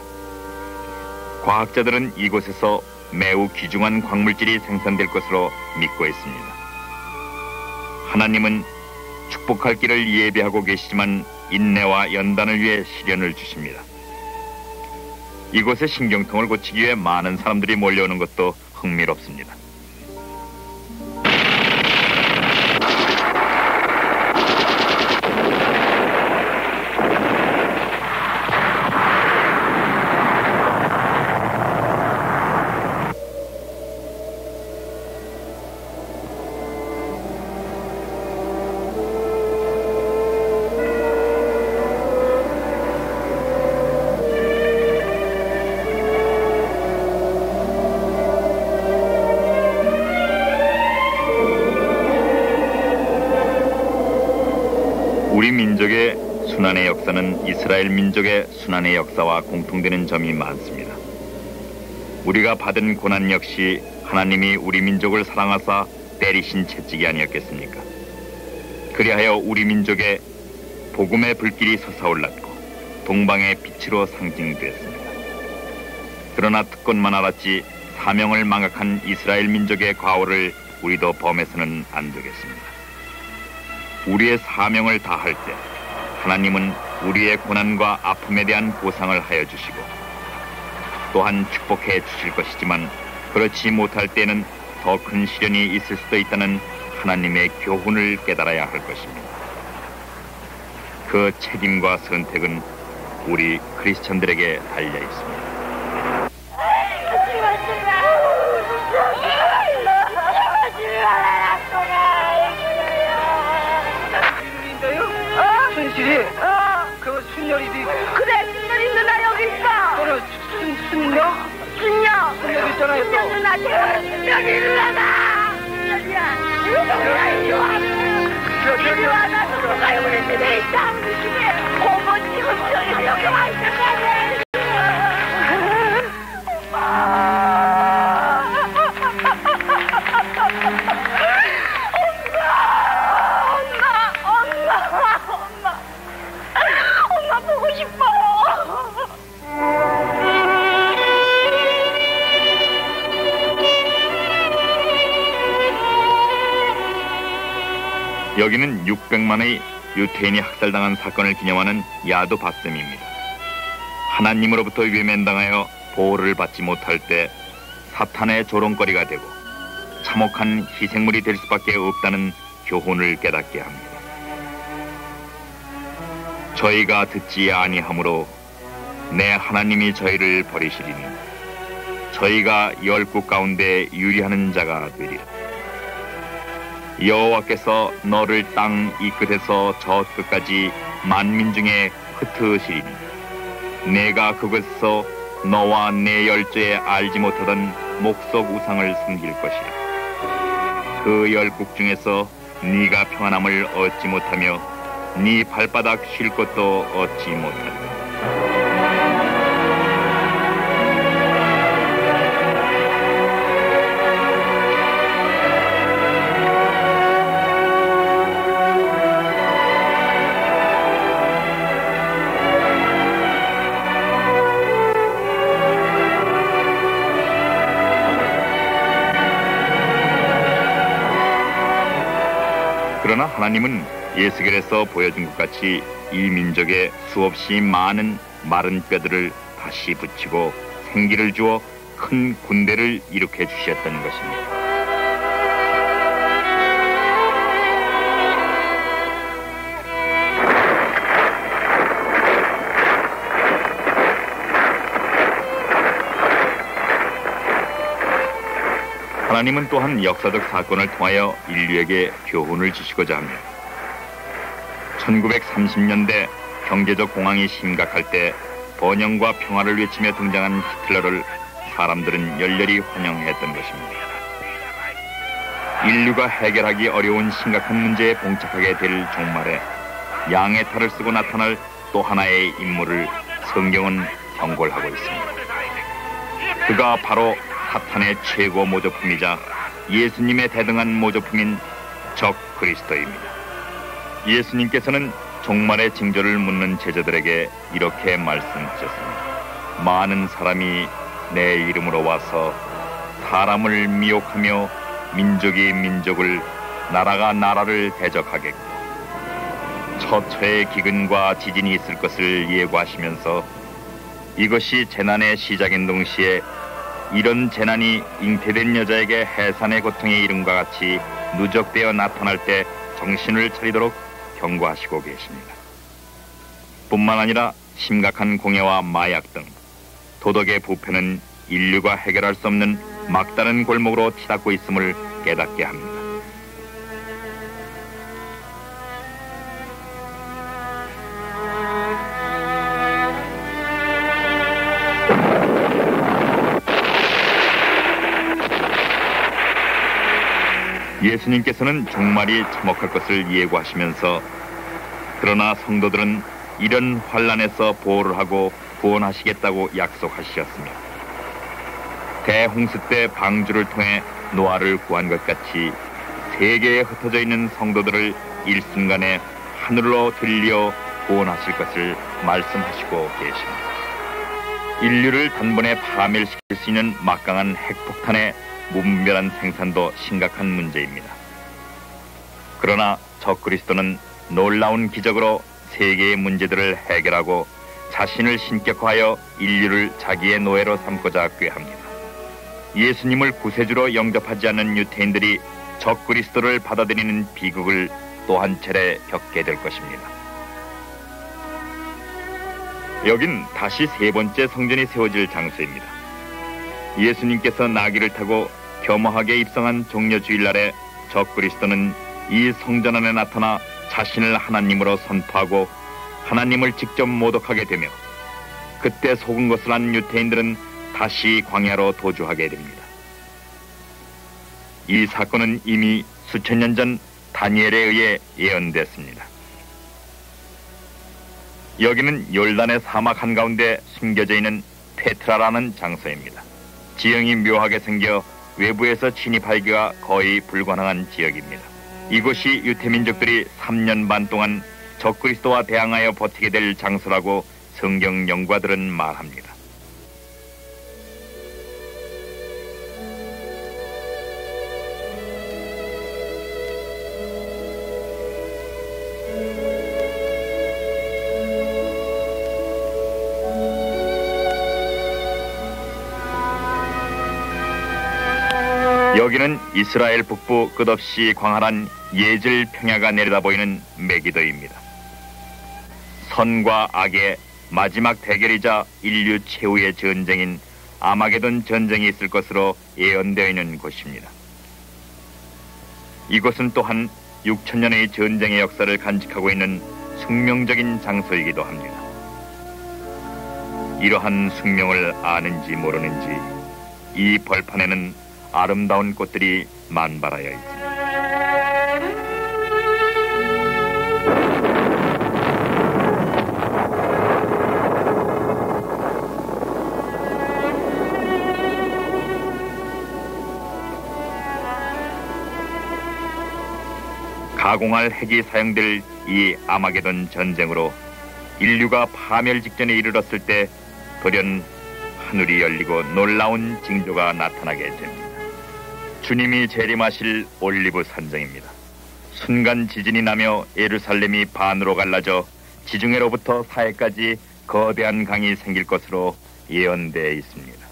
과학자들은 이곳에서 매우 귀중한 광물질이 생산될 것으로 믿고 있습니다. 하나님은 축복할 길을 예비하고 계시지만 인내와 연단을 위해 시련을 주십니다. 이곳의 신경통을 고치기 위해 많은 사람들이 몰려오는 것도 흥미롭습니다. 우리 민족의 순환의 역사는 이스라엘 민족의 순환의 역사와 공통되는 점이 많습니다. 우리가 받은 고난 역시 하나님이 우리 민족을 사랑하사 때리신 채찍이 아니었겠습니까? 그리하여 우리 민족의 복음의 불길이 솟아올랐고 동방의 빛으로 상징되었습니다. 그러나 특권만 알았지 사명을 망각한 이스라엘 민족의 과오를 우리도 범해서는 안 되겠습니다. 우리의 사명을 다할 때 하나님은 우리의 고난과 아픔에 대한 보상을 하여 주시고 또한 축복해 주실 것이지만 그렇지 못할 때는 더 큰 시련이 있을 수도 있다는 하나님의 교훈을 깨달아야 할 것입니다. 그 책임과 선택은 우리 크리스천들에게 달려 있습니다. 순실이? 그 순열이지. 그래, 순열이 누나 여기 있어. 그래, 순녀? 순녀. 순녀 있잖아, 또. 순녀 누나, 순열이 누나다. 순열이야. 누나 이리 와. 이리 와, 나 누나가 우리 집에 있다. 우리 집에. 어머, 지금 저기 여기 와 있는 거 아니야. 엄마 보고 싶어요. 여기는 600만의 유태인이 학살당한 사건을 기념하는 야드 바셈입니다. 하나님으로부터 외면당하여 보호를 받지 못할 때 사탄의 조롱거리가 되고 참혹한 희생물이 될 수밖에 없다는 교훈을 깨닫게 합니다. 저희가 듣지 아니하므로 내 하나님이 저희를 버리시리니 저희가 열국 가운데 유리하는 자가 되리라. 여호와께서 너를 땅 이 끝에서 저 끝까지 만민 중에 흩으시리니 내가 그것에서 너와 내 열조에 알지 못하던 목석 우상을 섬길 것이라. 그 열국 중에서 네가 평안함을 얻지 못하며 네 발바닥 쉴 것도 얻지 못한다. 그러나 하나님은 예수겔에서 보여준 것 같이 이 민족에 수없이 많은 마른 뼈들을 다시 붙이고 생기를 주어 큰 군대를 일으켜 주셨다는 것입니다. 하나님은 또한 역사적 사건을 통하여 인류에게 교훈을 주시고자 합니다. 1930년대 경제적 공황이 심각할 때 번영과 평화를 외치며 등장한 히틀러를 사람들은 열렬히 환영했던 것입니다. 인류가 해결하기 어려운 심각한 문제에 봉착하게 될 종말에 양의 탈을 쓰고 나타날 또 하나의 인물을 성경은 경고를 하고 있습니다. 그가 바로 사탄의 최고 모조품이자 예수님의 대등한 모조품인 적 그리스도입니다. 예수님께서는 종말의 징조를 묻는 제자들에게 이렇게 말씀하셨습니다. 많은 사람이 내 이름으로 와서 사람을 미혹하며 민족이 민족을, 나라가 나라를 대적하겠고 처처의 기근과 지진이 있을 것을 예고하시면서 이것이 재난의 시작인 동시에 이런 재난이 잉태된 여자에게 해산의 고통에 이름과 같이 누적되어 나타날 때 정신을 차리도록 경고하시고 계십니다. 뿐만 아니라 심각한 공해와 마약 등 도덕의 부패는 인류가 해결할 수 없는 막다른 골목으로 치닫고 있음을 깨닫게 합니다. 예수님께서는 종말이 참혹할 것을 예고하시면서 그러나 성도들은 이런 환난에서 보호를 하고 구원하시겠다고 약속하셨습니다. 대홍수 때 방주를 통해 노아를 구한 것 같이 세계에 흩어져 있는 성도들을 일순간에 하늘로 들려 구원하실 것을 말씀하시고 계십니다. 인류를 단번에 파멸시킬 수 있는 막강한 핵폭탄의 무분별한 생산도 심각한 문제입니다. 그러나 적 그리스도는 놀라운 기적으로 세계의 문제들을 해결하고 자신을 신격화하여 인류를 자기의 노예로 삼고자 꾀합니다. 예수님을 구세주로 영접하지 않는 유태인들이 적 그리스도를 받아들이는 비극을 또 한 차례 겪게 될 것입니다. 여긴 다시 세 번째 성전이 세워질 장소입니다. 예수님께서 나귀를 타고 겸허하게 입성한 종려 주일날에 적 그리스도는 이 성전 안에 나타나 자신을 하나님으로 선포하고 하나님을 직접 모독하게 되며 그때 속은 것을 안 유태인들은 다시 광야로 도주하게 됩니다. 이 사건은 이미 수천 년 전 다니엘에 의해 예언됐습니다. 여기는 요르단의 사막 한가운데 숨겨져 있는 페트라라는 장소입니다. 지형이 묘하게 생겨 외부에서 진입하기가 거의 불가능한 지역입니다. 이곳이 유태민족들이 3년 반 동안 적그리스도와 대항하여 버티게 될 장소라고 성경 연구가들은 말합니다. 여기는 이스라엘 북부 끝없이 광활한 예질 평야가 내려다 보이는 메기도입니다. 선과 악의 마지막 대결이자 인류 최후의 전쟁인 아마게돈 전쟁이 있을 것으로 예언되어 있는 곳입니다. 이곳은 또한 6,000년의 전쟁의 역사를 간직하고 있는 숙명적인 장소이기도 합니다. 이러한 숙명을 아는지 모르는지 이 벌판에는 아름다운 꽃들이 만발하여 있습니다. 가공할 핵이 사용될 이 아마게돈 전쟁으로 인류가 파멸 직전에 이르렀을 때 돌연 하늘이 열리고 놀라운 징조가 나타나게 됩니다. 주님이 재림하실 올리브 산정입니다. 순간 지진이 나며 예루살렘이 반으로 갈라져 지중해로부터 사해까지 거대한 강이 생길 것으로 예언되어 있습니다.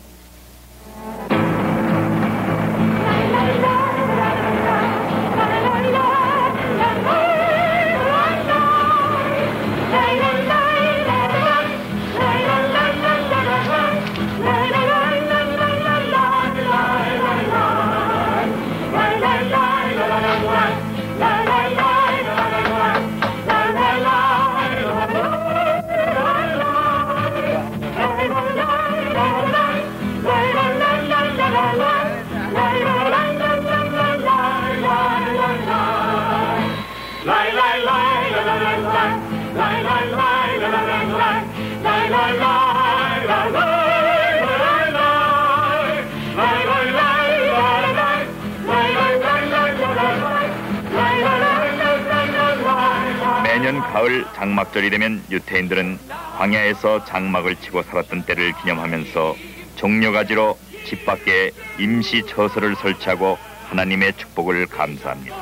매년 가을 장막절이 되면 유태인들은 광야에서 장막을 치고 살았던 때를 기념하면서 종려가지로 집 밖에 임시 처소를 설치하고 하나님의 축복을 감사합니다.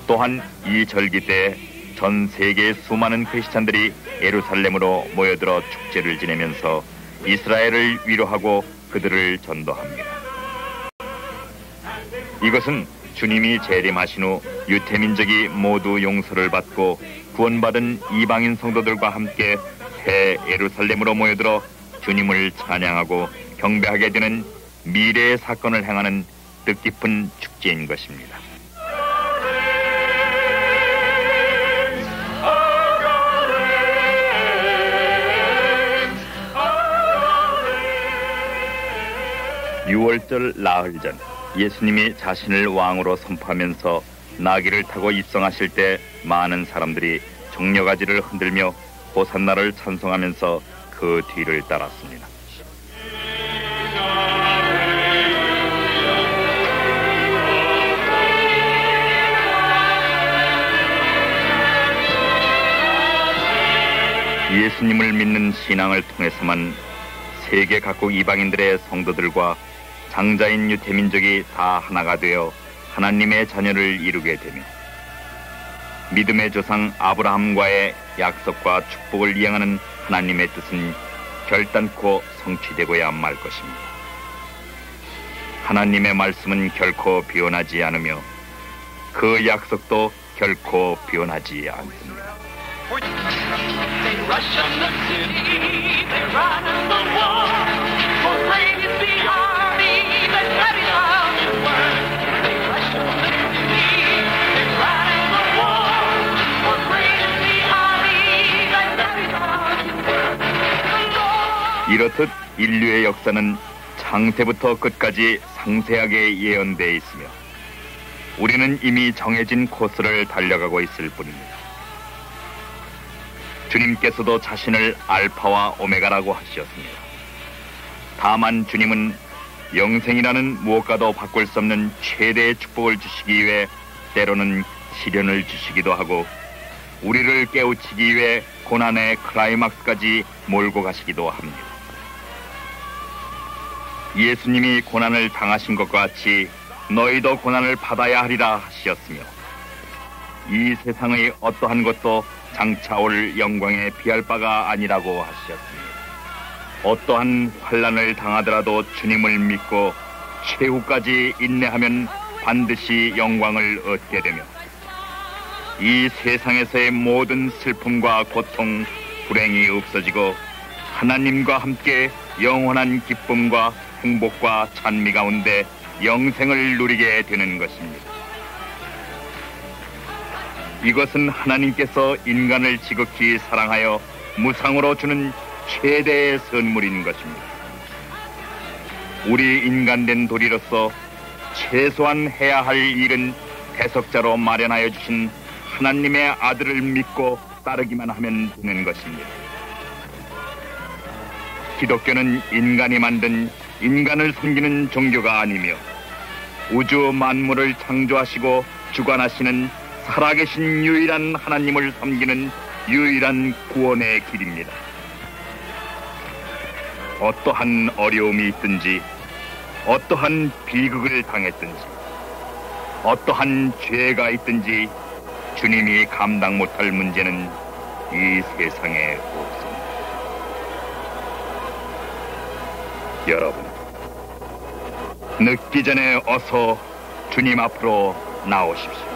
또한 이 절기 때 전 세계의 수많은 크리스찬들이 예루살렘으로 모여들어 축제를 지내면서 이스라엘을 위로하고 그들을 전도합니다. 이것은 주님이 재림하신 후 유태민족이 모두 용서를 받고 구원받은 이방인 성도들과 함께 새 예루살렘으로 모여들어 주님을 찬양하고 경배하게 되는 미래의 사건을 행하는 뜻깊은 축제인 것입니다. 유월절 나흘 전 예수님이 자신을 왕으로 선포하면서 나귀를 타고 입성하실 때 많은 사람들이 종려가지를 흔들며 호산나를 찬송하면서 그 뒤를 따랐습니다. 예수님을 믿는 신앙을 통해서만 세계 각국 이방인들의 성도들과 장자인 유태민족이 다 하나가 되어 하나님의 자녀를 이루게 되며 믿음의 조상 아브라함과의 약속과 축복을 이행하는 하나님의 뜻은 결단코 성취되고야 말 것입니다. 하나님의 말씀은 결코 변하지 않으며 그 약속도 결코 변하지 않습니다. 이렇듯 인류의 역사는 창세부터 끝까지 상세하게 예언되어 있으며 우리는 이미 정해진 코스를 달려가고 있을 뿐입니다. 주님께서도 자신을 알파와 오메가라고 하셨습니다. 다만 주님은 영생이라는 무엇과도 바꿀 수 없는 최대의 축복을 주시기 위해 때로는 시련을 주시기도 하고 우리를 깨우치기 위해 고난의 클라이막스까지 몰고 가시기도 합니다. 예수님이 고난을 당하신 것과 같이 너희도 고난을 받아야 하리라 하셨으며 이 세상의 어떠한 것도 장차 올 영광에 비할 바가 아니라고 하셨습니다. 어떠한 환난을 당하더라도 주님을 믿고 최후까지 인내하면 반드시 영광을 얻게 되며 이 세상에서의 모든 슬픔과 고통, 불행이 없어지고 하나님과 함께 영원한 기쁨과 행복과 찬미 가운데 영생을 누리게 되는 것입니다. 이것은 하나님께서 인간을 지극히 사랑하여 무상으로 주는 최대의 선물인 것입니다. 우리 인간된 도리로서 최소한 해야 할 일은 대속자로 마련하여 주신 하나님의 아들을 믿고 따르기만 하면 되는 것입니다. 기독교는 인간이 만든 인간을 섬기는 종교가 아니며 우주 만물을 창조하시고 주관하시는 살아계신 유일한 하나님을 섬기는 유일한 구원의 길입니다. 어떠한 어려움이 있든지 어떠한 비극을 당했든지 어떠한 죄가 있든지 주님이 감당 못할 문제는 이 세상에 없습니다. 여러분, 늦기 전에 어서 주님 앞으로 나오십시오.